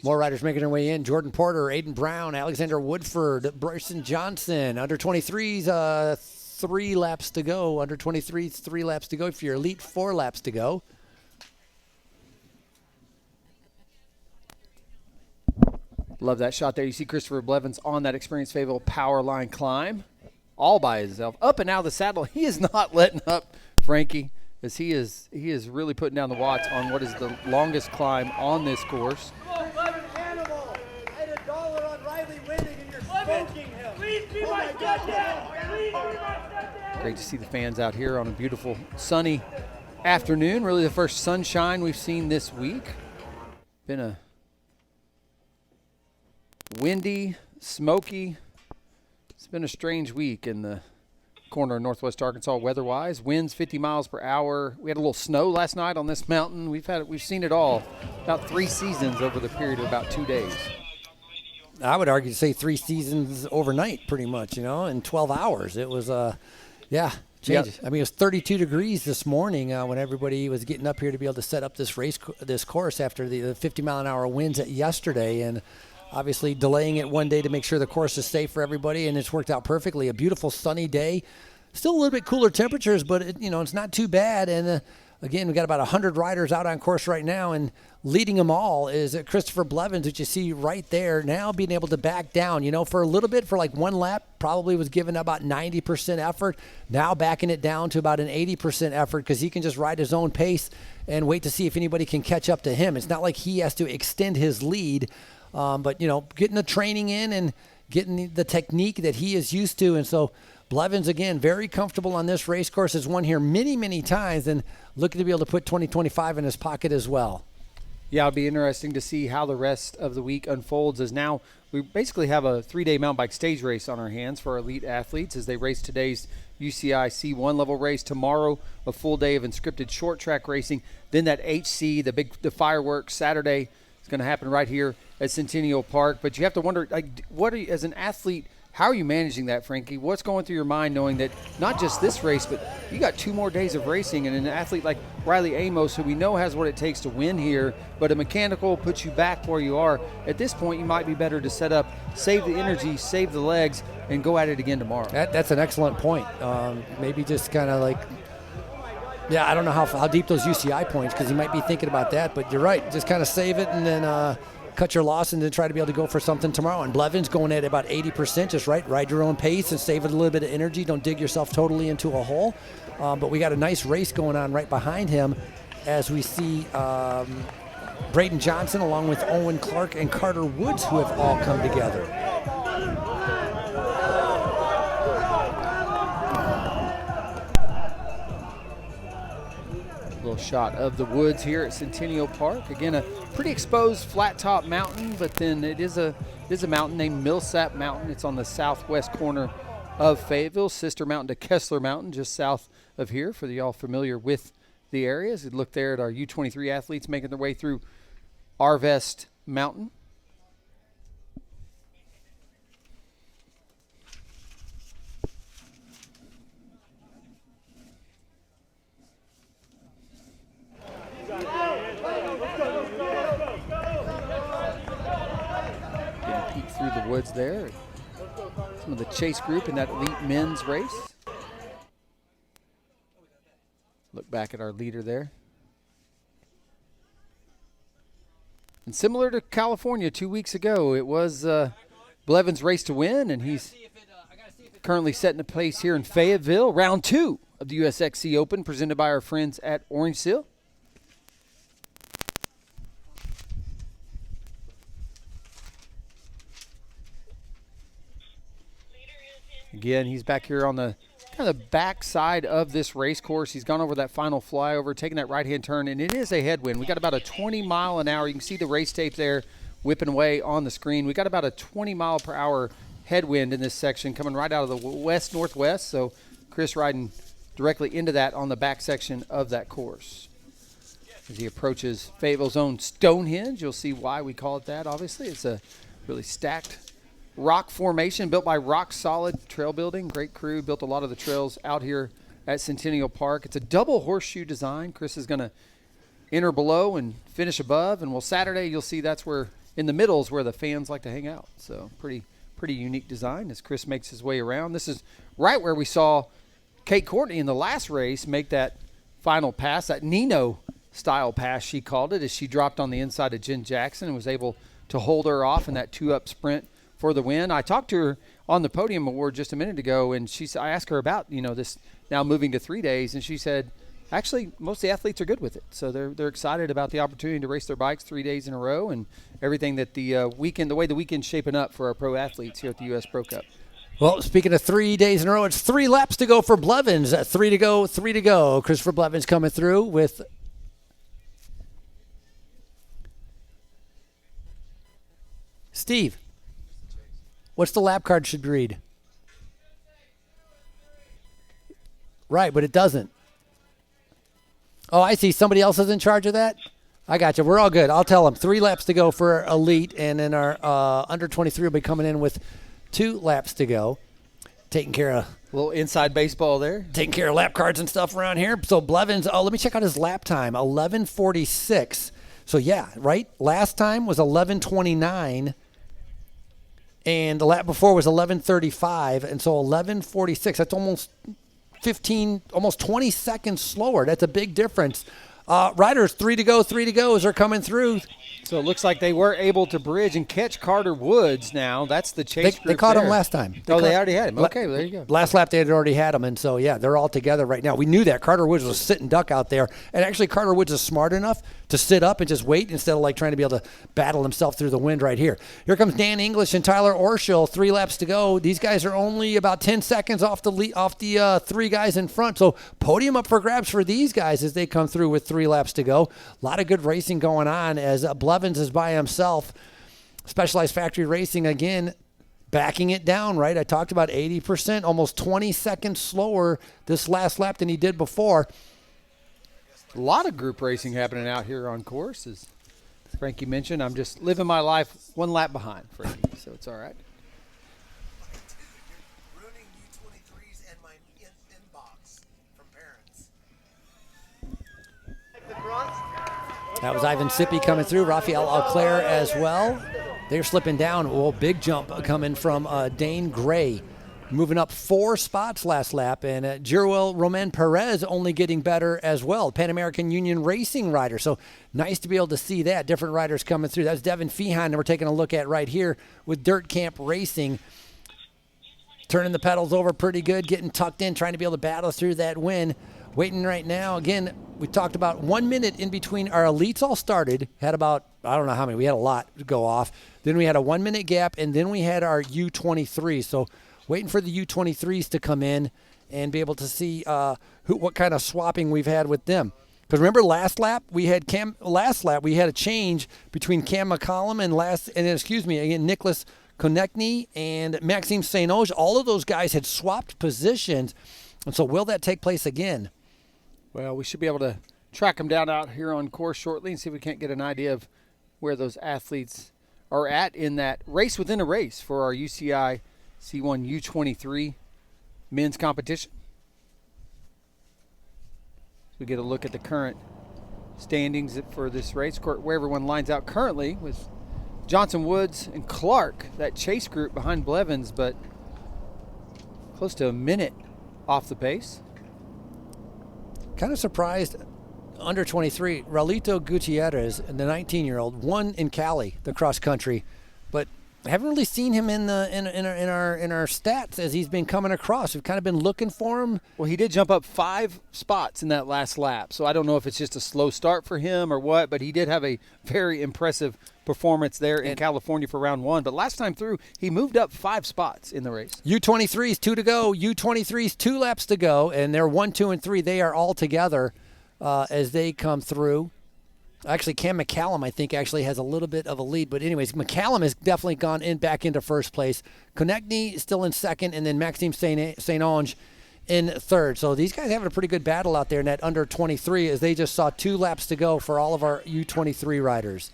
More riders making their way in. Jordan Porter, Aiden Brown, Alexander Woodford, Bryson Johnson. Under 23s, 3 laps to go. Under 23s, 3 laps to go. For your elite, 4 laps to go. Love that shot there. You see Christopher Blevens on that Experience Fayetteville power line climb all by himself. Up and out of the saddle. He is not letting up, Frankie, as he is really putting down the watts on what is the longest climb on this course. Animal. I had $1 on Riley winning and you're smoking him. Please be my stepdad. Please be my stepdad. Great to see the fans out here on a beautiful sunny afternoon. Really the first sunshine we've seen this week. Been a windy smoky. It's been a strange week in the corner of northwest Arkansas weather-wise. Winds 50 miles per hour. We had a little snow last night on this mountain. We've seen it all. About 3 seasons over the period of about 2 days. I would argue to say 3 seasons overnight, pretty much, in 12 hours. It was, changes. I mean, it was 32 degrees this morning when everybody was getting up here to be able to set up this course after the 50-mile-an-hour winds yesterday, and obviously delaying it one day to make sure the course is safe for everybody, and it's worked out perfectly. A beautiful sunny day. Still a little bit cooler temperatures, but it's not too bad. And again, we got about 100 riders out on course right now, and leading them all is Christopher Blevens, which you see right there, now being able to back down. For a little bit, for like 1 lap, probably was given about 90% effort. Now backing it down to about an 80% effort because he can just ride his own pace and wait to see if anybody can catch up to him. It's not like he has to extend his lead. But, getting the training in and getting the technique that he is used to. And so Blevens, again, very comfortable on this race course, has won here many, many times, and looking to be able to put 2025 in his pocket as well. Yeah, it'll be interesting to see how the rest of the week unfolds, as now we basically have a 3-day mountain bike stage race on our hands for our elite athletes as they race today's UCI C1 level race. Tomorrow, a full day of unscripted short track racing. Then that HC, the fireworks, Saturday is going to happen right here at Centennial Park. But you have to wonder, as an athlete, how are you managing that, Frankie? What's going through your mind knowing that not just this race, but you got 2 more days of racing, and an athlete like Riley Amos, who we know has what it takes to win here, but a mechanical puts you back where you are. At this point, you might be better to set up, save the energy, save the legs, and go at it again tomorrow. That's an excellent point. Maybe just kind of I don't know how deep those UCI points, because you might be thinking about that, but you're right. Just kind of save it and then cut your loss and then try to be able to go for something tomorrow. And Blevins going at about 80%, just ride your own pace and save a little bit of energy. Don't dig yourself totally into a hole. But we got a nice race going on right behind him as we see Braden Johnson along with Owen Clark and Carter Woods, who have all come together. Little shot of the woods here at Centennial Park. Again, a pretty exposed flat top mountain, but then it is a mountain named Millsap Mountain. It's on the southwest corner of Fayetteville, sister mountain to Kessler Mountain, just south of here for y'all familiar with the areas. You look there at our U23 athletes making their way through Arvest Mountain. Through the woods there. Some of the chase group in that elite men's race. Look back at our leader there. And similar to California 2 weeks ago, it was Blevens' race to win, and he's currently setting a pace here in Fayetteville. Round 2 of the USXC Open, presented by our friends at Orange Seal. Again, he's back here on the kind of the back side of this race course. He's gone over that final flyover, taking that right-hand turn, and it is a headwind. We got about a 20-mile-an-hour. You can see the race tape there whipping away on the screen. We got about a 20-mile-per-hour headwind in this section coming right out of the west-northwest, so Chris riding directly into that on the back section of that course. As he approaches Fayetteville's own Stonehenge, you'll see why we call it that, obviously. It's a really stacked rock formation built by Rock Solid Trail Building. Great crew, built a lot of the trails out here at Centennial Park. It's a double horseshoe design. Chris is going to enter below and finish above. And Saturday you'll see that's where, in the middle is where the fans like to hang out. So pretty unique design as Chris makes his way around. This is right where we saw Kate Courtney in the last race make that final pass, that Nino-style pass she called it, as she dropped on the inside of Jen Jackson and was able to hold her off in that 2-up sprint for the win. I talked to her on the Podium Award just a minute ago, and I asked her about this now moving to 3 days, and she said actually most of the athletes are good with it. So they're excited about the opportunity to race their bikes 3 days in a row, and everything that the way the weekend's shaping up for our pro athletes here at the U.S. Pro Cup. Well, speaking of 3 days in a row, it's 3 laps to go for Blevens. 3 to go. Christopher Blevens coming through with Steve. What's the lap card should read? Right, but it doesn't. Oh, I see. Somebody else is in charge of that? I got you. We're all good. I'll tell them 3 laps to go for Elite, and then our under 23 will be coming in with 2 laps to go. Taking care of A little inside baseball there. taking care of lap cards and stuff around here. So Blevens, let me check out his lap time, 11:46. So yeah, right? Last time was 11:29, and the lap before was 11:35, and so 11:46. That's almost 15, almost 20 seconds slower. That's a big difference. Riders, 3 to go as they're coming through. So it looks like they were able to bridge and catch Carter Woods now. That's the chase They group caught him there. last time. They already had him. Okay, well, there you go. Last lap they had already had him, and so yeah, they're all together right now. We knew that Carter Woods was sitting duck out there, and actually Carter Woods is smart enough to sit up and just wait instead of like trying to be able to battle himself through the wind right here. Here comes Dan English and Tyler Orschel, 3 laps to go. These guys are only about 10 seconds off the 3 guys in front, so podium up for grabs for these guys as they come through with 3 laps to go. A lot of good racing going on as Blevens is by himself. Specialized Factory Racing again backing it down, right? I talked about 80%, almost 20 seconds slower this last lap than he did before. A lot of group racing happening out here on course. As Frankie mentioned, I'm just living my life 1 lap behind Frankie, so it's all right. Ruining U23s and my inbox from parents. That was Ivan Sippy coming through, Rafael Auclair as well. They're slipping down. Oh, big jump coming from Dane Gray. Moving up 4 spots last lap, and Jeruel Roman Perez only getting better as well. Pan American Union Racing rider. So nice to be able to see that. Different riders coming through. That's Devin Feehan that we're taking a look at right here with Dirt Camp Racing. Turning the pedals over pretty good, getting tucked in, trying to be able to battle through that win. Waiting right now. Again, we talked about 1 minute in between our elites all started. Had about, I don't know how many. We had a lot to go off. Then we had a 1 minute gap, and then we had our U23. So waiting for the U23s to come in and be able to see what kind of swapping we've had with them. Because remember last lap we had a change between Cam McCollum and Nicholas Konechny and Maxime Saint-Onge. All of those guys had swapped positions, and so will that take place again? Well, we should be able to track them down out here on course shortly and see if we can't get an idea of where those athletes are at in that race within a race for our UCI C1 U23 men's competition. So we get a look at the current standings for this race, where everyone lines out currently with Johnson, Woods, and Clark, that chase group behind Blevens, but close to a minute off the pace. Kind of surprised, under 23, Raulito Gutierrez, the 19-year-old, won in Cali, the cross country, but I haven't really seen him in our stats as he's been coming across. We've kind of been looking for him. Well, he did jump up 5 spots in that last lap, so I don't know if it's just a slow start for him or what, but he did have a very impressive performance there in California for round 1. But last time through, he moved up 5 spots in the race. U23s, 2 to go. U23s, 2 laps to go, and they're 1, 2, and 3. They are all together as they come through. Actually, Cam McCallum, I think, actually has a little bit of a lead. But anyways, McCallum has definitely gone back into first place. Konechny is still in second, and then Maxime Saint-Onge in third. So these guys having a pretty good battle out there in that under 23 as they just saw 2 laps to go for all of our U23 riders.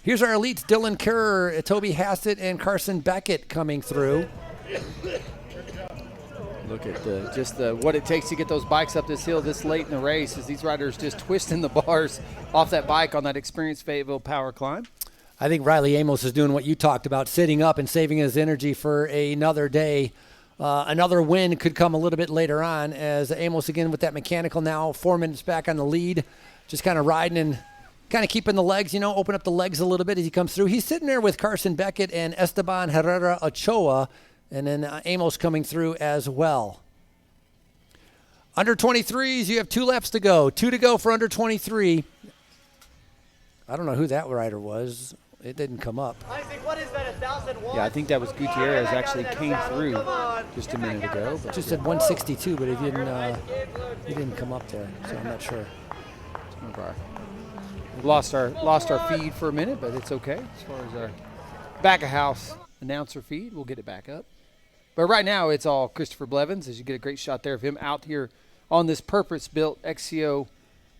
Here's our elites, Dylan Kerr, Toby Hassett, and Carson Beckett coming through. Look at what it takes to get those bikes up this hill this late in the race as these riders just twisting the bars off that bike on that experienced Fayetteville power climb. I think Riley Amos is doing what you talked about, sitting up and saving his energy for another day. Another win could come a little bit later on as Amos again with that mechanical now, 4 minutes back on the lead, just kind of riding and kind of keeping the legs, open up the legs a little bit as he comes through. He's sitting there with Carson Beckett and Esteban Herrera Ochoa, and then Amos coming through as well. Under 23s, you have 2 laps to go. 2 to go for under 23. I don't know who that rider was. It didn't come up. Isaac, what is that, 1,000 watts? Yeah, I think that was Gutierrez actually came through just a minute ago. But Just said 162, but he didn't come up there, so I'm not sure. we lost our feed for a minute, but it's okay as far as our back of house announcer feed. We'll get it back up. But right now, it's all Christopher Blevens, as you get a great shot there of him out here on this purpose-built XCO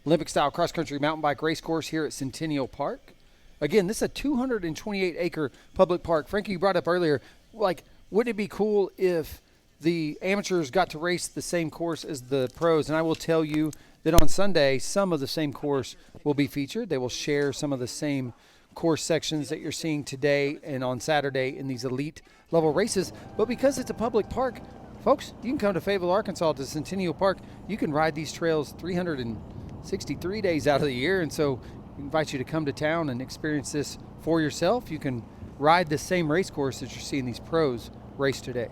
Olympic-style cross-country mountain bike race course here at Centennial Park. Again, this is a 228-acre public park. Frankie, you brought up earlier, like, wouldn't it be cool if the amateurs got to race the same course as the pros? And I will tell you that on Sunday, some of the same course will be featured. They will share some of the same course sections that you're seeing today and on Saturday in these elite level races. But because it's a public park, folks, you can come to Fayetteville, Arkansas to Centennial Park. You can ride these trails 363 days out of the year. And so we invite you to come to town and experience this for yourself. You can ride the same race course as you're seeing these pros race today.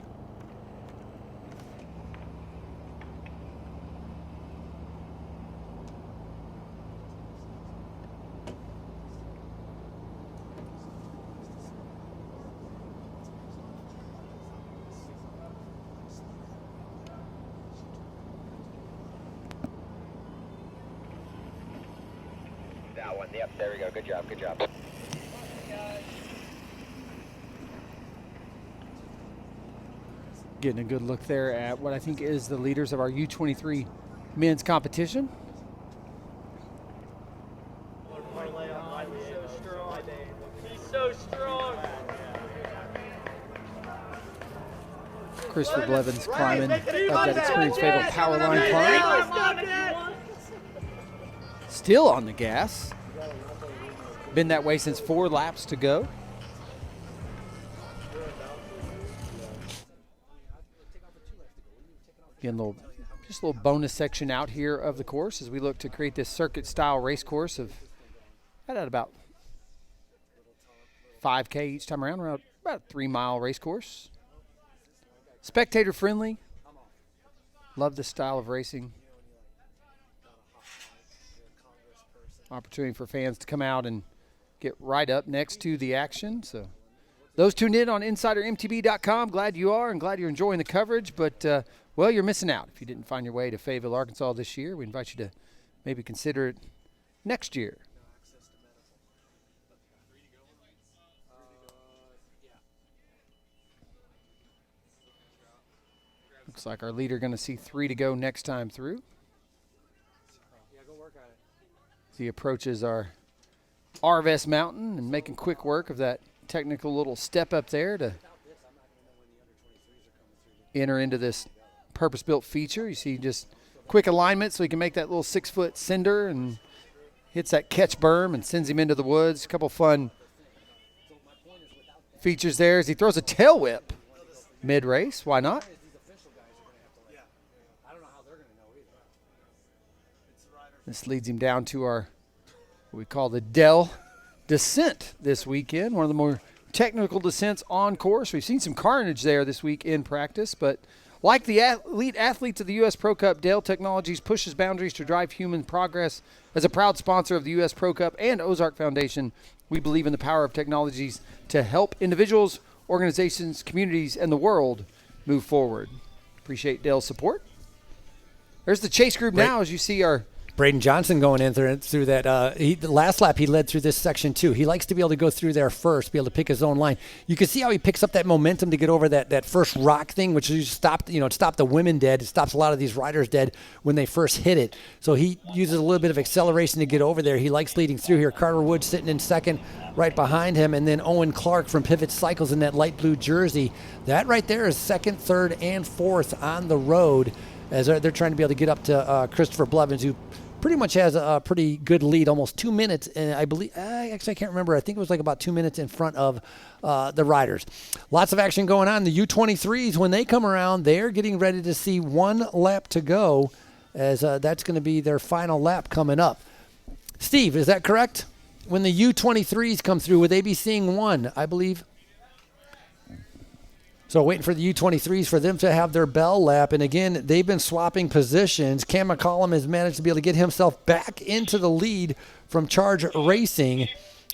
That one, yep, there we go. Good job, good job. Getting a good look there at what I think is the leaders of our U23 men's competition. He's so strong. Christopher Blevens climbing up that experienced Fayetteville power line climb. Still on the gas. Been that way since 4 laps to go. Again, just a little bonus section out here of the course as we look to create this circuit-style race course of at about 5K each time around about a 3-mile race course. Spectator friendly. Love this style of racing. Opportunity for fans to come out and get right up next to the action. So those tuned in on InsiderMTB.com, glad you are and glad you're enjoying the coverage. But, well, you're missing out if you didn't find your way to Fayetteville, Arkansas this year. We invite you to maybe consider it next year. Looks like our leader going to see 3 to go next time through. As he approaches our Arvest Mountain and making quick work of that technical little step up there to enter into this purpose-built feature. You see just quick alignment so he can make that little 6-foot cinder and hits that catch berm and sends him into the woods. A couple fun features there as he throws a tail whip mid-race. Why not? This leads him down to our, what we call the Dell descent this weekend, one of the more technical descents on course. We've seen some carnage there this week in practice, but like the elite athletes of the U.S. Pro Cup, Dell Technologies pushes boundaries to drive human progress. As a proud sponsor of the U.S. Pro Cup and Ozark Foundation, we believe in the power of technologies to help individuals, organizations, communities, and the world move forward. Appreciate Dell's support. There's the chase group now as you see our Braden Johnson going in through that. The last lap he led through this section too. He likes to be able to go through there first, be able to pick his own line. You can see how he picks up that momentum to get over that first rock thing, which is stopped. It stopped the women dead. It stops a lot of these riders dead when they first hit it. So he uses a little bit of acceleration to get over there. He likes leading through here. Carter Wood sitting in second, right behind him, and then Owen Clark from Pivot Cycles in that light blue jersey. That right there is second, third, and fourth on the road as they're trying to be able to get up to Christopher Blevens, who pretty much has a pretty good lead, almost 2 minutes, and I believe, actually I can't remember, I think it was like about 2 minutes in front of the riders. Lots of action going on. The U23s, when they come around, they're getting ready to see 1 lap to go, as that's going to be their final lap coming up. Steve, is that correct? When the U23s come through, would they be seeing 1, I believe? So waiting for the U23s for them to have their bell lap. And again, they've been swapping positions. Cam McCollum has managed to be able to get himself back into the lead from Charge Racing.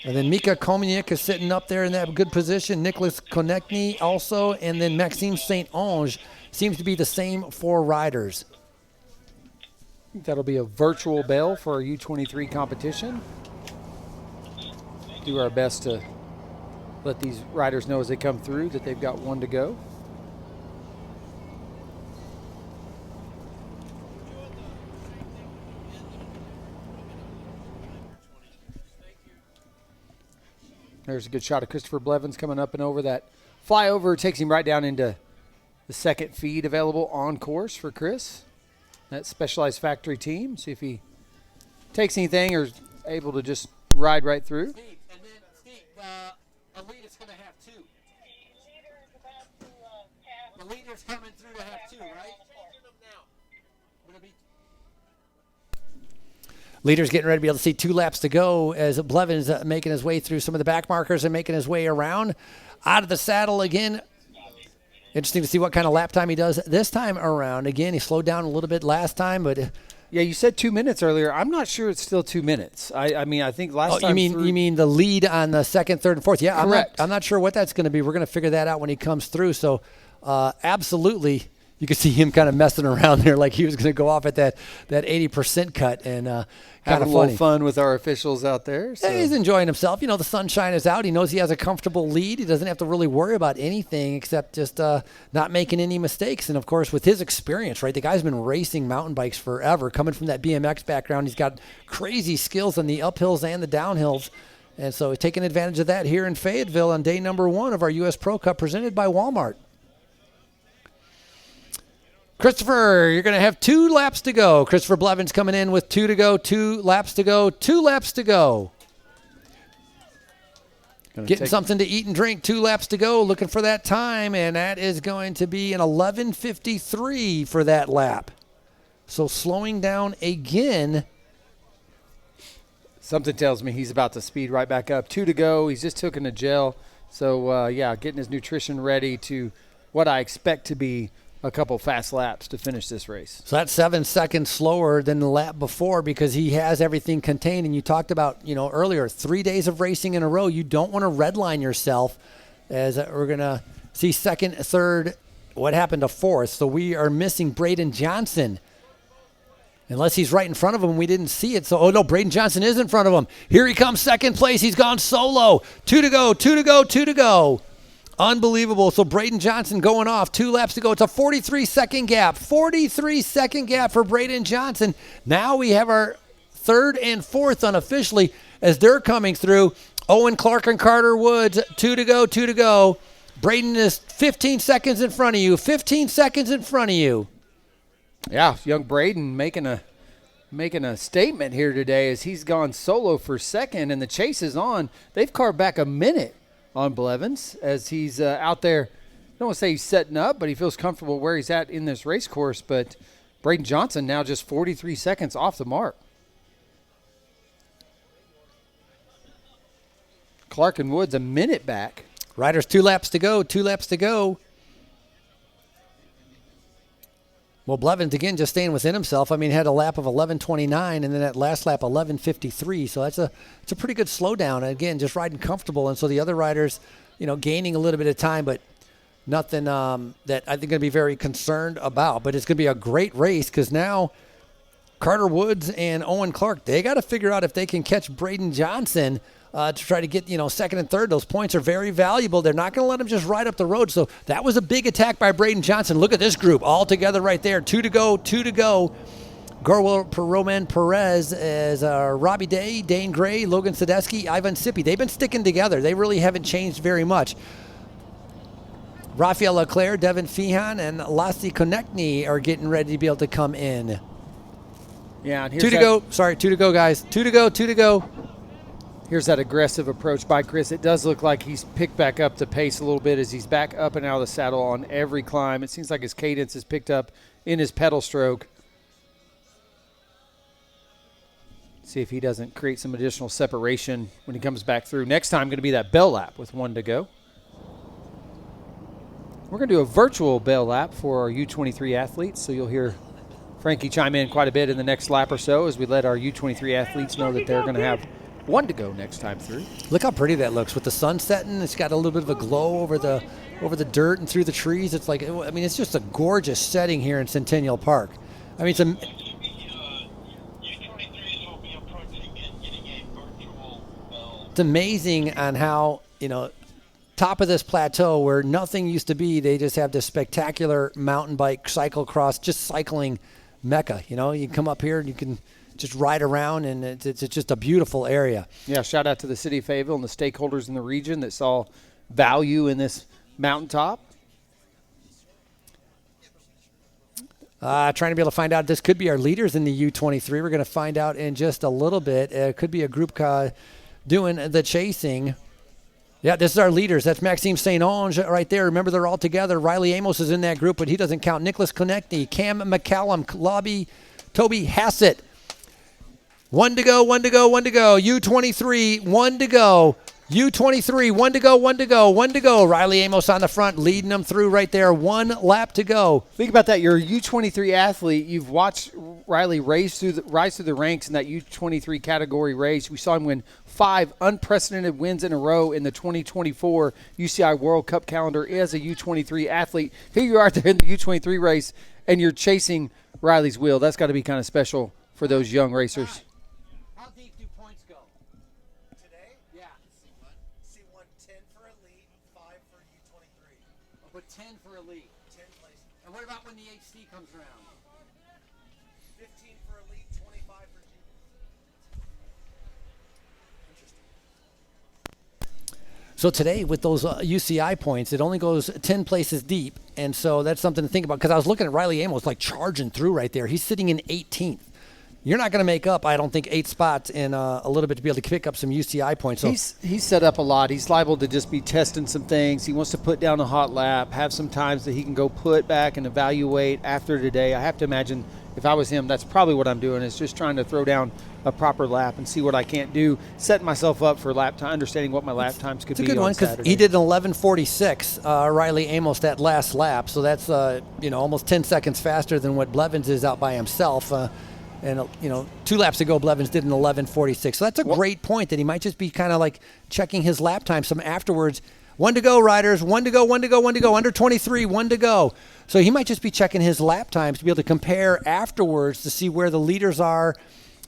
And then Mika Kominiuk is sitting up there in that good position. Nicholas Konechny also. And then Maxime St. Ange seems to be the same 4 riders. I think that'll be a virtual bell for our U23 competition. Do our best to let these riders know as they come through that they've got one to go. There's a good shot of Christopher Blevens coming up and over that flyover. Takes him right down into the second feed available on course for Chris. That Specialized Factory team. See if he takes anything or is able to just ride right through. Steve, and then Steve, Elite is going to have 2. The leader's coming through to have 2, right? Leader's getting ready to be able to see 2 laps to go as Blevens making his way through some of the back markers and making his way around out of the saddle again. Interesting to see what kind of lap time he does this time around. Again, he slowed down a little bit last time, but yeah, you said 2 minutes earlier. I'm not sure it's still 2 minutes. I mean, I think last time. You mean the lead on the second, third, and fourth? Yeah, correct. I'm not sure what that's going to be. We're going to figure that out when he comes through. So, absolutely, you could see him kind of messing around there, like he was going to go off at that 80% cut, and kind Having of a little funny. fun with our officials out there. So. Yeah, he's enjoying himself. You know, the sunshine is out. He knows he has a comfortable lead. He doesn't have to really worry about anything except just not making any mistakes. And, of course, with his experience, right, the guy's been racing mountain bikes forever. Coming from that BMX background, he's got crazy skills on the uphills and the downhills. And so he's taking advantage of that here in Fayetteville on day number 1 of our U.S. Pro Cup presented by Walmart. Christopher, you're going to have 2 laps to go. Christopher Blevens coming in with 2 to go, 2 laps to go, 2 laps to go. Getting something to eat and drink, 2 laps to go, looking for that time, and that is going to be an 11:53 for that lap. So slowing down again. Something tells me he's about to speed right back up. 2 to go. He's just taking a gel. So, yeah, getting his nutrition ready to what I expect to be a couple fast laps to finish this race. So that's 7 seconds slower than the lap before because he has everything contained. And you talked about, earlier, 3 days of racing in a row. You don't want to redline yourself as we're going to see second, third, what happened to fourth. So we are missing Braden Johnson. Unless he's right in front of him, we didn't see it. So, oh no, Braden Johnson is in front of him. Here he comes, second place. He's gone solo. 2 to go, 2 to go, 2 to go. Unbelievable. So Braden Johnson going off. 2 laps to go. It's a 43-second gap. 43-second gap for Braden Johnson. Now we have our third and fourth unofficially as they're coming through. Owen Clark and Carter Woods. 2 to go, 2 to go. Braden is 15 seconds in front of you. 15 seconds in front of you. Yeah, young Braden making a statement here today as he's gone solo for second and the chase is on. They've carved back a minute on Blevens as he's out there. I don't want to say he's setting up, but he feels comfortable where he's at in this race course. But Braden Johnson now just 43 seconds off the mark. Clark and Woods a minute back. Riders 2 laps to go, 2 laps to go. Well, Blevens, again, just staying within himself. I mean, he had a lap of 11:29, and then that last lap, 11:53. So it's a pretty good slowdown. Again, just riding comfortable. And so the other riders, gaining a little bit of time, but nothing that I think going to be very concerned about. But it's going to be a great race because now Carter Woods and Owen Clark, they got to figure out if they can catch Braden Johnson to try to get, second and third. Those points are very valuable. They're not going to let him just ride up the road. So that was a big attack by Braden Johnson. Look at this group all together right there. 2 to go, 2 to go. Roman Perez as Robbie Day, Dane Gray, Logan Sadesky, Ivan Sippy. They've been sticking together. They really haven't changed very much. Rafael Leclerc, Devin Feehan, and Lassie Konechny are getting ready to be able to come in. Yeah, and here's 2 to go. Sorry, 2 to go, guys. 2 to go, 2 to go. Here's that aggressive approach by Chris. It does look like he's picked back up the pace a little bit as he's back up and out of the saddle on every climb. It seems like his cadence is picked up in his pedal stroke. See if he doesn't create some additional separation when he comes back through. Next time going to be that bell lap with 1 to go. We're going to do a virtual bell lap for our U23 athletes, so you'll hear Frankie chime in quite a bit in the next lap or so as we let our U23 athletes know that they're going to have 1 to go next time through. Look how pretty that looks with the sun setting. It's got a little bit of a glow over the dirt and through the trees. It's like, I mean, it's just a gorgeous setting here in Centennial Park. I mean, it's a U23s will be approaching and getting a virtual bell. it's amazing on how, top of this plateau where nothing used to be. They just have this spectacular mountain bike, cyclocross, just cycling mecca. You know, you can come up here and you can just ride around, and it's just a beautiful area. Yeah, shout out to the city of Fayetteville and the stakeholders in the region that saw value in this mountaintop. Trying to be able to find out. This could be our leaders in the U23. We're going to find out in just a little bit. It could be a group doing the chasing. Yeah, this is our leaders. That's Maxime St. Onge right there. Remember, they're all together. Riley Amos is in that group, but he doesn't count. Nicholas Konechny, Cam McCallum, Toby Hassett. 1 to go, 1 to go, 1 to go. U23, 1 to go. U23, 1 to go, 1 to go, 1 to go. Riley Amos on the front, leading them through right there. 1 lap to go. Think about that. You're a U23 athlete. You've watched Riley rise through the ranks in that U23 category race. We saw him win 5 unprecedented wins in a row in the 2024 UCI World Cup calendar as a U23 athlete. Here you are there in the U23 race, and you're chasing Riley's wheel. That's got to be kind of special for those young racers. How deep do points go? Today, Yeah, C1 10 for elite, 5 for U23. but 10 for elite. 10 places. And what about when the HC comes around? 15 for elite, 25 for junior. So today, with those UCI points, it only goes 10 places deep. And so that's something to think about. Because I was looking at Riley Amos, like charging through right there. He's sitting in 18th. You're not going to make up, I don't think, 8 spots in a little bit to be able to pick up some UCI points. So He's set up a lot. He's liable to just be testing some things. He wants to put down a hot lap, have some times that he can go put back and evaluate after today. I have to imagine if I was him, that's probably what I'm doing, is just trying to throw down a proper lap and see what I can't do, setting myself up for lap time, understanding what my lap times could be on Saturday. It's a good one because he did an 11:46, Riley Amos, that last lap. So that's, almost 10 seconds faster than what Blevens is out by himself. And 2 laps ago, Blevens did an 11:46. So that's a great point that he might just be kind of like checking his lap time some afterwards. 1 to go, riders. 1 to go, 1 to go, 1 to go. Under 23, 1 to go. So he might just be checking his lap times to be able to compare afterwards to see where the leaders are.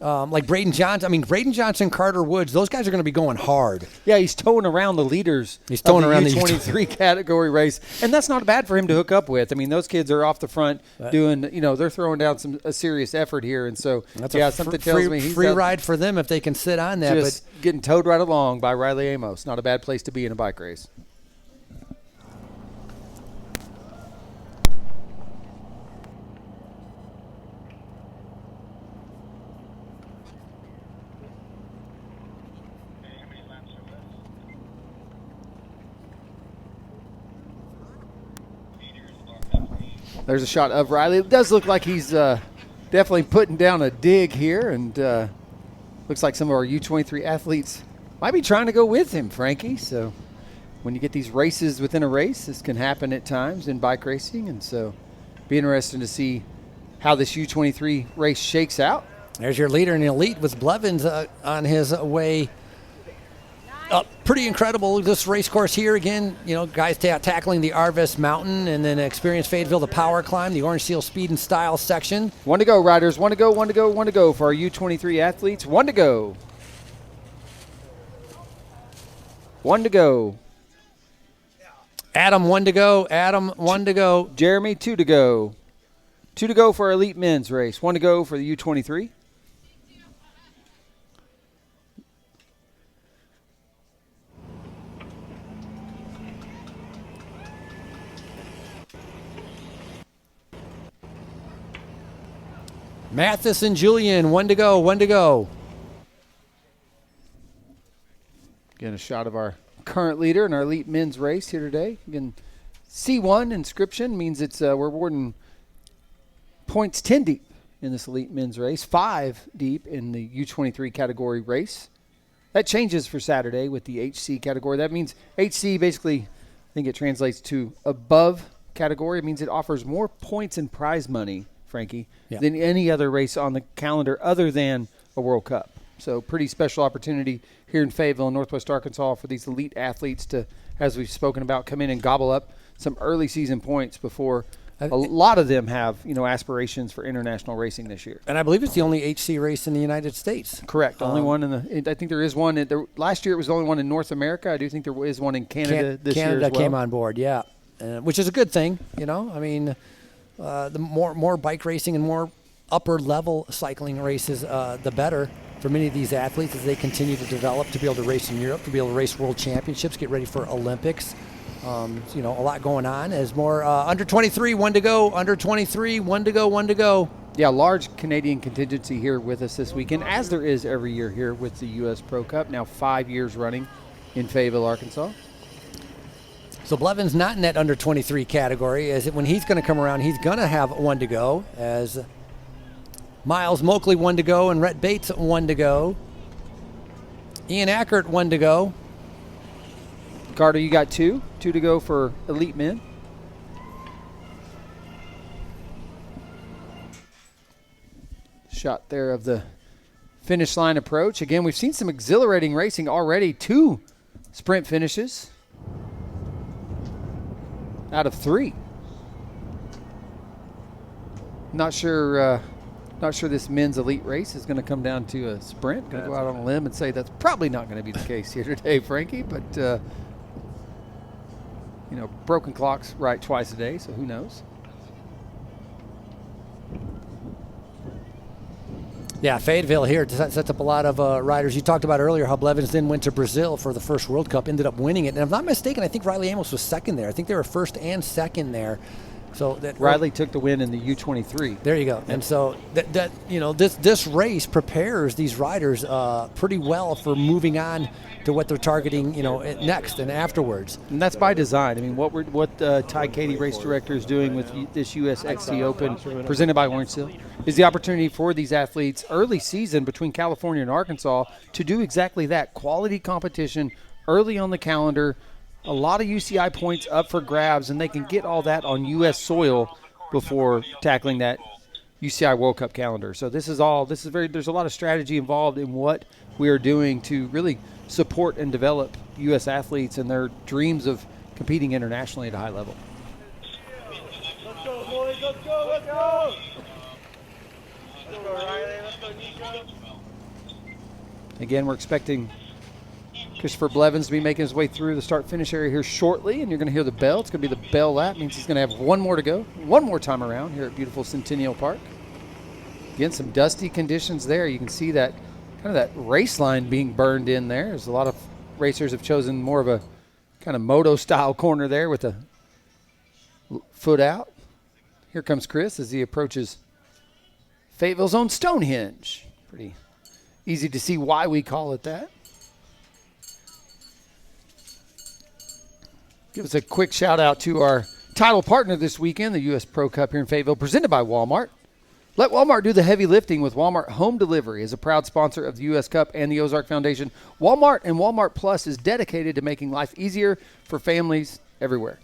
Like Braden Johnson, Carter Woods, those guys are going to be going hard. Yeah, he's towing around the leaders. He's towing of the around the U23 category race, and that's not bad for him to hook up with. I mean, those kids are off the front doing, they're throwing down a serious effort here, and so something tells me he's free ride for them if they can sit on that. Just getting towed right along by Riley Amos. Not a bad place to be in a bike race. There's a shot of Riley. It does look like he's definitely putting down a dig here, and looks like some of our U23 athletes might be trying to go with him, Frankie. So when you get these races within a race, this can happen at times in bike racing, and so be interesting to see how this U23 race shakes out. There's your leader in the elite with Blevens on his way. Pretty incredible, this race course here. Again, guys tackling the Arvest Mountain, and then Experience Fayetteville, the power climb, the Orange Seal Speed and Style section. 1 to go, riders. 1 to go, 1 to go, 1 to go for our U23 athletes. 1 to go. 1 to go. Adam, 1 to go. Adam, 1 to go. Jeremy, 2 to go. 2 to go for our elite men's race. 1 to go for the U23. Mathis and Julian, 1 to go, 1 to go. Again, a shot of our current leader in our elite men's race here today. Again, C1 inscription means it's we're awarding points 10 deep in this elite men's race, 5 deep in the U23 category race. That changes for Saturday with the HC category. That means HC basically, I think it translates to above category. It means it offers more points and prize money, Frankie, than any other race on the calendar other than a World Cup. So pretty special opportunity here in Fayetteville, Northwest Arkansas, for these elite athletes to, as we've spoken about, come in and gobble up some early season points before a lot of them have, aspirations for international racing this year. And I believe it's the only HC race in the United States. Correct. Only one I think there is one. Last year it was the only one in North America. I do think there is one in Canada this year as well. Canada came on board, yeah, which is a good thing. I mean, the more bike racing and more upper level cycling races, the better for many of these athletes as they continue to develop to be able to race in Europe, to be able to race world championships, get ready for Olympics. A lot going on as more under 23, one to go, under 23, one to go. Yeah, large Canadian contingency here with us this weekend, as there is every year here with the U.S. Pro Cup, now 5 years running in Fayetteville, Arkansas. So Blevens not in that under 23 category, as when he's going to come around, he's going to have one to go, as Miles Moakley one to go and Rhett Bates one to go. Ian Ackert one to go. Carter, you got two to go for elite men. Shot there of the finish line approach. Again, we've seen some exhilarating racing already. 2 sprint finishes out of 3. Not sure this men's elite race is going to come down to a sprint. Going to go out on a limb and say that's probably not going to be the case here today, Frankie. But broken clocks right twice a day, so who knows? Yeah, Fayetteville here sets up a lot of riders. You talked about earlier how Blevens then went to Brazil for the first World Cup, ended up winning it. And if I'm not mistaken, I think Riley Amos was second there. I think they were first and second there. So that Riley took the win in the U23. There you go. And so this race prepares these riders pretty well for moving on to what they're targeting, next and afterwards. And that's by design. I mean, what Ty Katie, race director, is doing with this U.S. XC Open presented by Orange Seal is the opportunity for these athletes early season between California and Arkansas to do exactly that. Quality competition early on the calendar. A lot of UCI points up for grabs, and they can get all that on U.S. soil before tackling that UCI World Cup calendar. So there's a lot of strategy involved in what we are doing to really support and develop U.S. athletes and their dreams of competing internationally at a high level. Let's go, boys. Let's go. Let's go. Let's go, Riley. Let's go, Nico. Again, we're expecting Christopher Blevens to be making his way through the start-finish area here shortly, and you're going to hear the bell. It's going to be the bell lap. Means he's going to have one more to go, one more time around here at beautiful Centennial Park. Again, some dusty conditions there. You can see that kind of that race line being burned in there. There's a lot of racers have chosen more of a kind of moto-style corner there with a foot out. Here comes Chris as he approaches Fayetteville's own Stonehenge. Pretty easy to see why we call it that. Give us a quick shout out to our title partner this weekend, the U.S. Pro Cup here in Fayetteville, presented by Walmart. Let Walmart do the heavy lifting with Walmart Home Delivery. As a proud sponsor of the U.S. Cup and the Ozark Foundation, Walmart and Walmart Plus is dedicated to making life easier for families everywhere.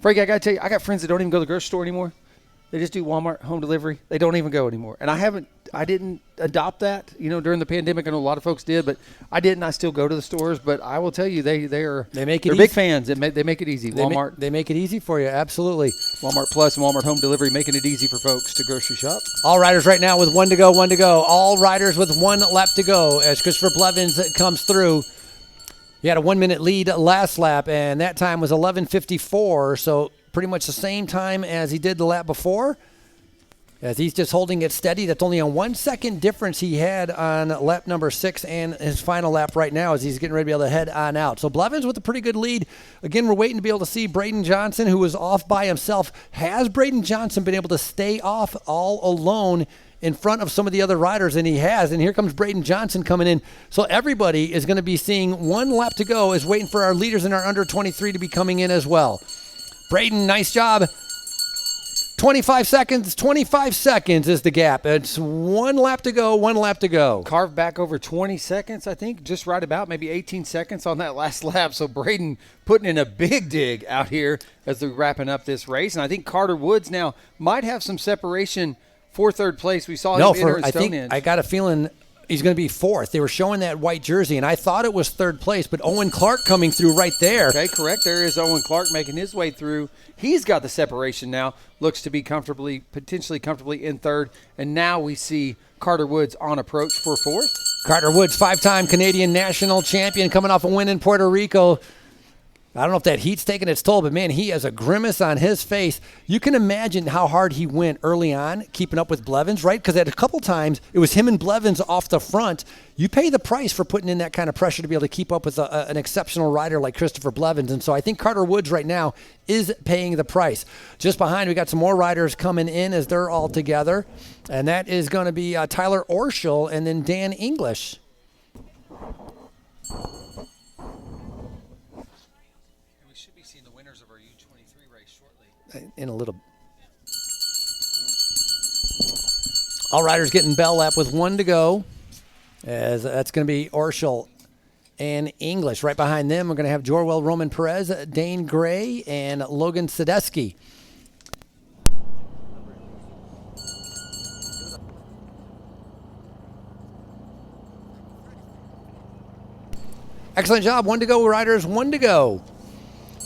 Frankie, I got to tell you, I got friends that don't even go to the grocery store anymore. They just do Walmart Home Delivery. They don't even go anymore. And I didn't adopt that, during the pandemic. I know a lot of folks did, but I didn't. I still go to the stores, but I will tell you, they're big fans. They make it easy. Walmart. They make it easy for you, absolutely. Walmart Plus and Walmart Home Delivery making it easy for folks to grocery shop. All riders right now with one to go. All riders with one lap to go as Christopher Blevens comes through. He had a 1 minute lead last lap, and that time was 11:54, so pretty much the same time as he did the lap before. As he's just holding it steady. That's only a 1 second difference he had on lap number 6 and his final lap right now as he's getting ready to be able to head on out. So Blevens with a pretty good lead. Again, we're waiting to be able to see Braden Johnson, who was off by himself. Has Braden Johnson been able to stay off all alone in front of some of the other riders? And he has. And here comes Braden Johnson coming in. So everybody is going to be seeing 1 lap to go, is waiting for our leaders in our under 23 to be coming in as well. Braden, nice job. 25 seconds is the gap. It's 1 lap to go. Carved back over 20 seconds, I think, just right about, maybe 18 seconds on that last lap. So Braden putting in a big dig out here as they're wrapping up this race. And I think Carter Woods now might have some separation for third place. We saw him enter at Stonehenge. I got a feeling He's going to be fourth. They were showing that white jersey, and I thought it was third place, but Owen Clark coming through right there. Okay, correct. There is Owen Clark making his way through. He's got the separation now. Looks to be potentially comfortably in third. And now we see Carter Woods on approach for fourth. Carter Woods, 5-time Canadian national champion, coming off a win in Puerto Rico. I don't know if that heat's taking its toll, but, man, he has a grimace on his face. You can imagine how hard he went early on keeping up with Blevens, right? Because at a couple times, it was him and Blevens off the front. You pay the price for putting in that kind of pressure to be able to keep up with an exceptional rider like Christopher Blevens. And so I think Carter Woods right now is paying the price. Just behind, we got some more riders coming in as they're all together. And that is going to be Tyler Orschel and then Dan English. In a little. All riders getting bell lap with 1 to go. As that's going to be Orschel and English. Right behind them, we're going to have Jorwell Roman Perez, Dane Gray, and Logan Sadesky. Excellent job. 1 to go, riders. 1 to go.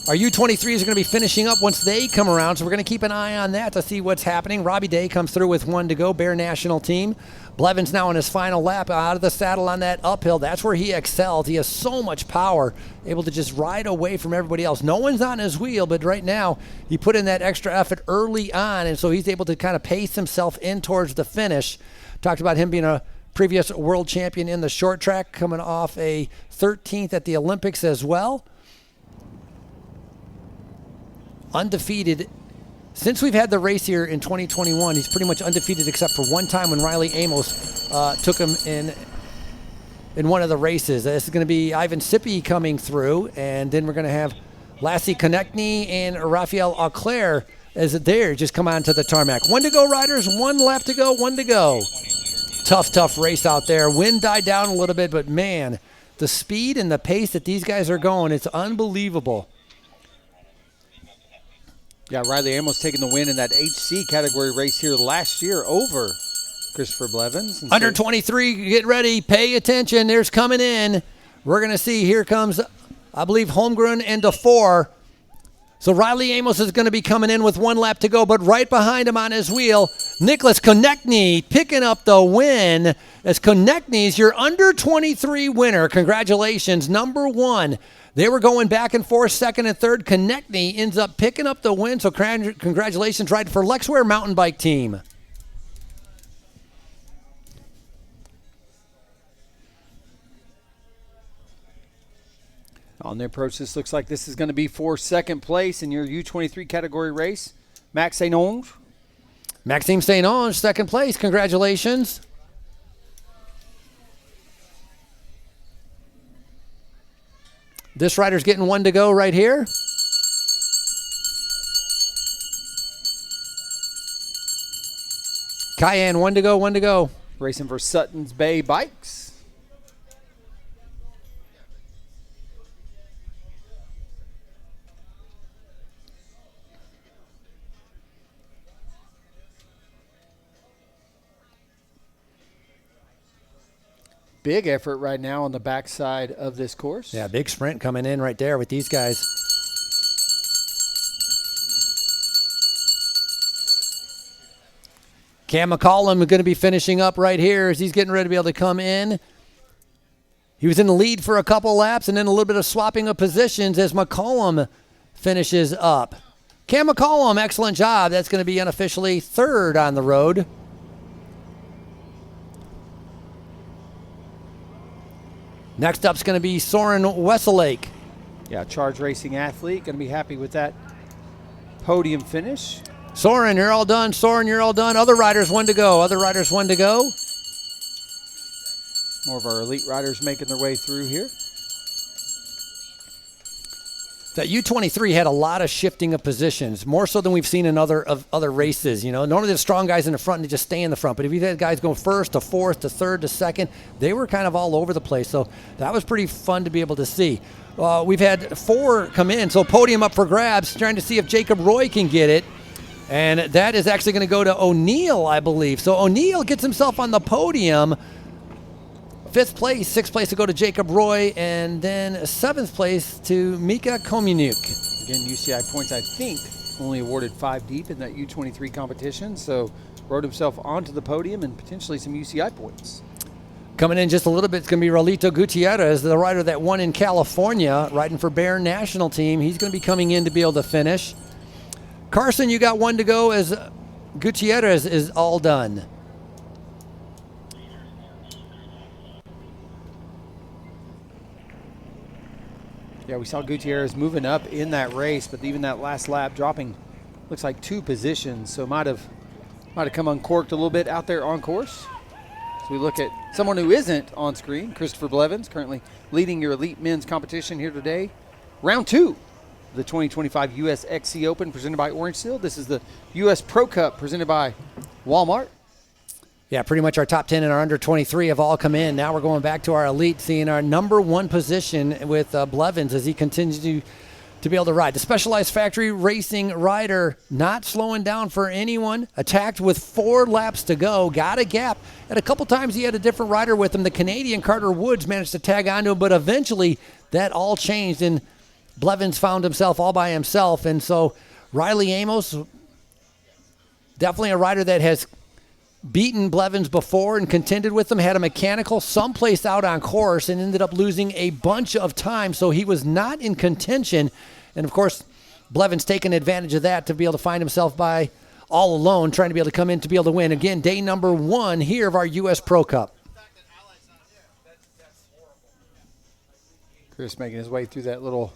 Our U23s are going to be finishing up once they come around, so we're going to keep an eye on that to see what's happening. Robbie Day comes through with 1 to go, Bear National Team. Blevens now on his final lap out of the saddle on that uphill. That's where he excels. He has so much power, able to just ride away from everybody else. No one's on his wheel, but right now he put in that extra effort early on, and so he's able to kind of pace himself in towards the finish. Talked about him being a previous world champion in the short track, coming off a 13th at the Olympics as well. Undefeated. Since we've had the race here in 2021, he's pretty much undefeated except for one time when Riley Amos took him in one of the races. This is going to be Ivan Sippy coming through, and then we're going to have Lassie Konechny and Raphael Auclair as there just come onto the tarmac. 1 to go, riders. 1 lap to go. 1 to go. Tough race out there. Wind died down a little bit, but, man, the speed and the pace that these guys are going, it's unbelievable. Yeah, Riley Amos taking the win in that HC category race here last year over Christopher Blevens. Under 23, get ready, pay attention. There's coming in. We're going to see, here comes, I believe, Holmgren and DeFore. So Riley Amos is going to be coming in with 1 lap to go, but right behind him on his wheel, Nicholas Konechny picking up the win as Konechny's your under 23 winner. Congratulations, number 1. They were going back and forth, second and third. Konechny ends up picking up the win, so congratulations, right, for Lexware Mountain Bike Team. On the approach, this looks like this is going to be for second place in your U23 category race. Max St. Onge. Maxime St. Onge, second place. Congratulations. This rider's getting 1 to go right here. Cayenne, 1 to go, 1 to go. Racing for Sutton's Bay Bikes. Big effort right now on the backside of this course. Yeah, big sprint coming in right there with these guys. Cam McCollum is going to be finishing up right here as he's getting ready to be able to come in. He was in the lead for a couple laps and then a little bit of swapping of positions as McCollum finishes up. Cam McCollum, excellent job. That's going to be unofficially third on the road. Next up is going to be Soren Wesselake. Yeah, Charge Racing athlete. Going to be happy with that podium finish. Soren, you're all done. Soren, you're all done. Other riders, 1 to go. Other riders, 1 to go. More of our elite riders making their way through here. That U23 had a lot of shifting of positions, more so than we've seen in other races. You know, normally the strong guys in the front and they just stay in the front. But if you had guys go first to fourth to third to second, they were kind of all over the place. So that was pretty fun to be able to see. We've had 4 come in, so podium up for grabs, trying to see if Jacob Roy can get it. And that is actually going to go to O'Neill, I believe. So O'Neill gets himself on the podium. 5th place, 6th place to go to Jacob Roy, and then 7th place to Mika Komuniuk. Again, UCI points, I think, only awarded 5 deep in that U23 competition, so rode himself onto the podium and potentially some UCI points. Coming in just a little bit, it's going to be Rolito Gutierrez, the rider that won in California, riding for Bear National Team. He's going to be coming in to be able to finish. Carson, you got one to go as Gutierrez is all done. Yeah, we saw Gutierrez moving up in that race, but even that last lap dropping, looks like 2 positions, so might have come uncorked a little bit out there on course. So we look at someone who isn't on screen, Christopher Blevens, currently leading your elite men's competition here today. Round 2, the 2025 U.S. XC Open presented by Orange Seal. This is the U.S. Pro Cup presented by Walmart. Yeah, pretty much our top 10 and our under 23 have all come in. Now we're going back to our elite, seeing our number 1 position with Blevens as he continues to be able to ride. The Specialized Factory Racing rider not slowing down for anyone. Attacked with 4 laps to go. Got a gap. And a couple times he had a different rider with him. The Canadian Carter Woods managed to tag onto him, but eventually that all changed and Blevens found himself all by himself. And so Riley Amos, definitely a rider that has beaten Blevens before and contended with him, had a mechanical someplace out on course and ended up losing a bunch of time, so he was not in contention. And of course, Blevens taking advantage of that to be able to find himself by all alone, trying to be able to come in to be able to win. Again, day number 1 here of our U.S. Pro Cup. Chris making his way through that little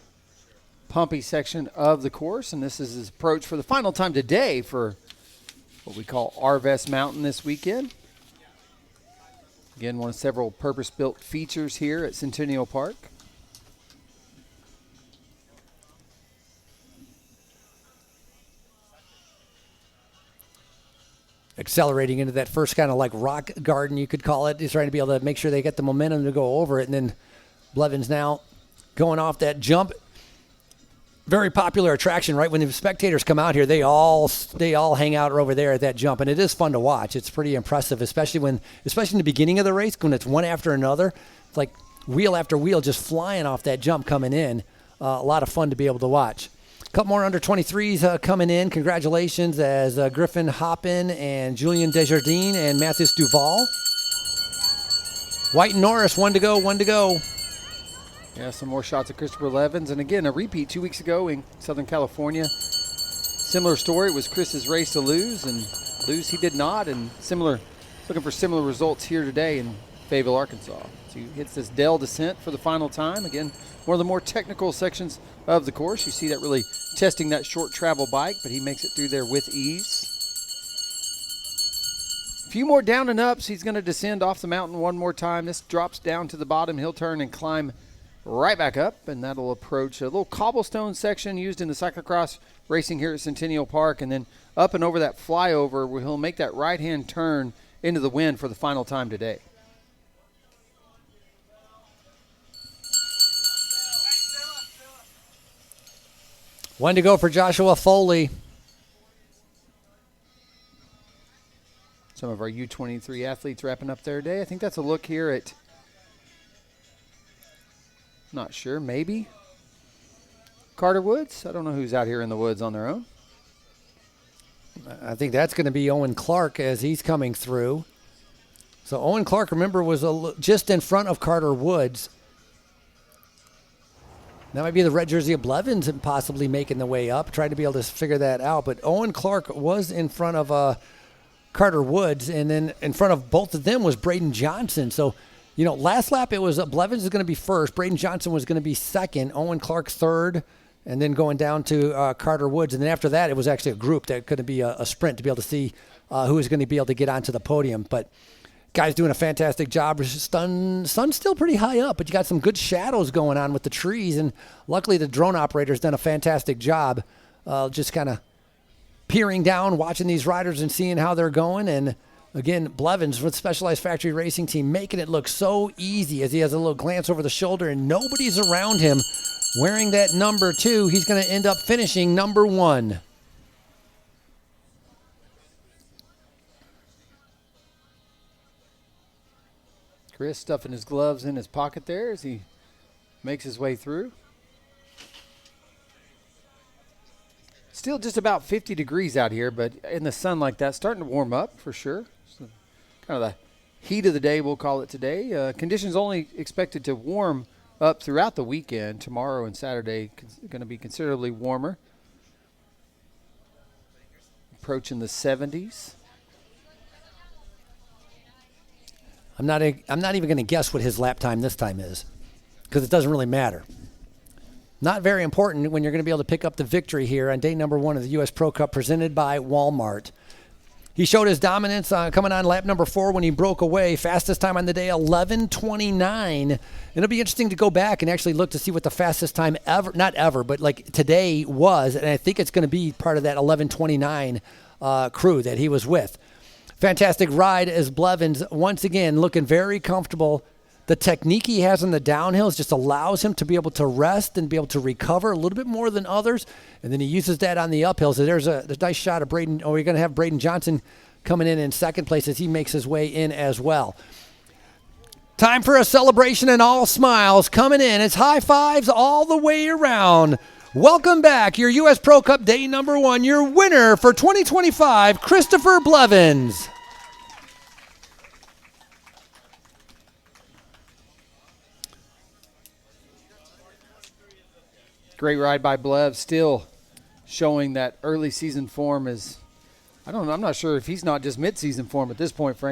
pumpy section of the course, and this is his approach for the final time today for what we call Arvest Mountain this weekend. Again, one of several purpose-built features here at Centennial Park. Accelerating into that first kind of like rock garden, you could call it. He's trying to be able to make sure they get the momentum to go over it. And then Blevens now going off that jump. Very popular attraction, right? When the spectators come out here, they all hang out over there at that jump, and it is fun to watch. It's pretty impressive, especially in the beginning of the race when it's one after another. It's like wheel after wheel just flying off that jump coming in. A lot of fun to be able to watch. A couple more under 23s coming in. Congratulations as Griffin Hoppin and Julian Desjardins and Mathis Duval. White and Norris, one to go. Yeah, some more shots of Christopher Blevens. And again, a repeat 2 weeks ago in Southern California. Similar story. It was Chris's race to lose, and lose he did not. And looking for similar results here today in Fayetteville, Arkansas. So he hits this Dell descent for the final time. Again, one of the more technical sections of the course. You see that really testing that short travel bike, but he makes it through there with ease. A few more down and ups. He's going to descend off the mountain one more time. This drops down to the bottom. He'll turn and climb right back up, and that'll approach a little cobblestone section used in the cyclocross racing here at Centennial Park, and then up and over that flyover where he'll make that right-hand turn into the wind for the final time today. One to go for Joshua Foley. Some of our U23 athletes wrapping up their day. I think that's a look here at, not sure, maybe Carter Woods. I don't know who's out here in the woods on their own. I think that's going to be Owen Clark as he's coming through. So Owen Clark, remember, was just in front of Carter Woods. That might be the red jersey of Blevens and possibly making the way up, trying to be able to figure that out. But Owen Clark was in front of Carter Woods, and then in front of both of them was Braden Johnson. So, you know, last lap it was Blevens is going to be first. Braden Johnson was going to be second. Owen Clark third, and then going down to Carter Woods. And then after that, it was actually a group that could be a sprint to be able to see who was going to be able to get onto the podium. But guys doing a fantastic job. Sun's still pretty high up, but you got some good shadows going on with the trees. And luckily the drone operator's done a fantastic job just kind of peering down, watching these riders and seeing how they're going. And again, Blevens with Specialized Factory Racing Team making it look so easy as he has a little glance over the shoulder and nobody's around him wearing that number 2. He's going to end up finishing number 1. Chris stuffing his gloves in his pocket there as he makes his way through. Still just about 50 degrees out here, but in the sun like that, starting to warm up for sure. So kind of the heat of the day, we'll call it today. Conditions only expected to warm up throughout the weekend. Tomorrow and Saturday going to be considerably warmer. Approaching the 70s. I'm not even going to guess what his lap time this time is, because it doesn't really matter. Not very important when you're going to be able to pick up the victory here on day number 1 of the U.S. Pro Cup presented by Walmart. He showed his dominance coming on lap number 4 when he broke away. Fastest time on the day, 11:29. It'll be interesting to go back and actually look to see what the fastest time ever, not ever, but like today was. And I think it's going to be part of that 11:29 crew that he was with. Fantastic ride as Blevens, once again, looking very comfortable. The technique he has on the downhills just allows him to be able to rest and be able to recover a little bit more than others. And then he uses that on the uphills. So there's a nice shot of Braden. Oh, we're going to have Braden Johnson coming in second place as he makes his way in as well. Time for a celebration and all smiles coming in. It's high fives all the way around. Welcome back, your U.S. Pro Cup day number 1. Your winner for 2025, Christopher Blevens. Great ride by Blev, still showing that early season form is, I'm not sure if he's not just mid-season form at this point, Frank.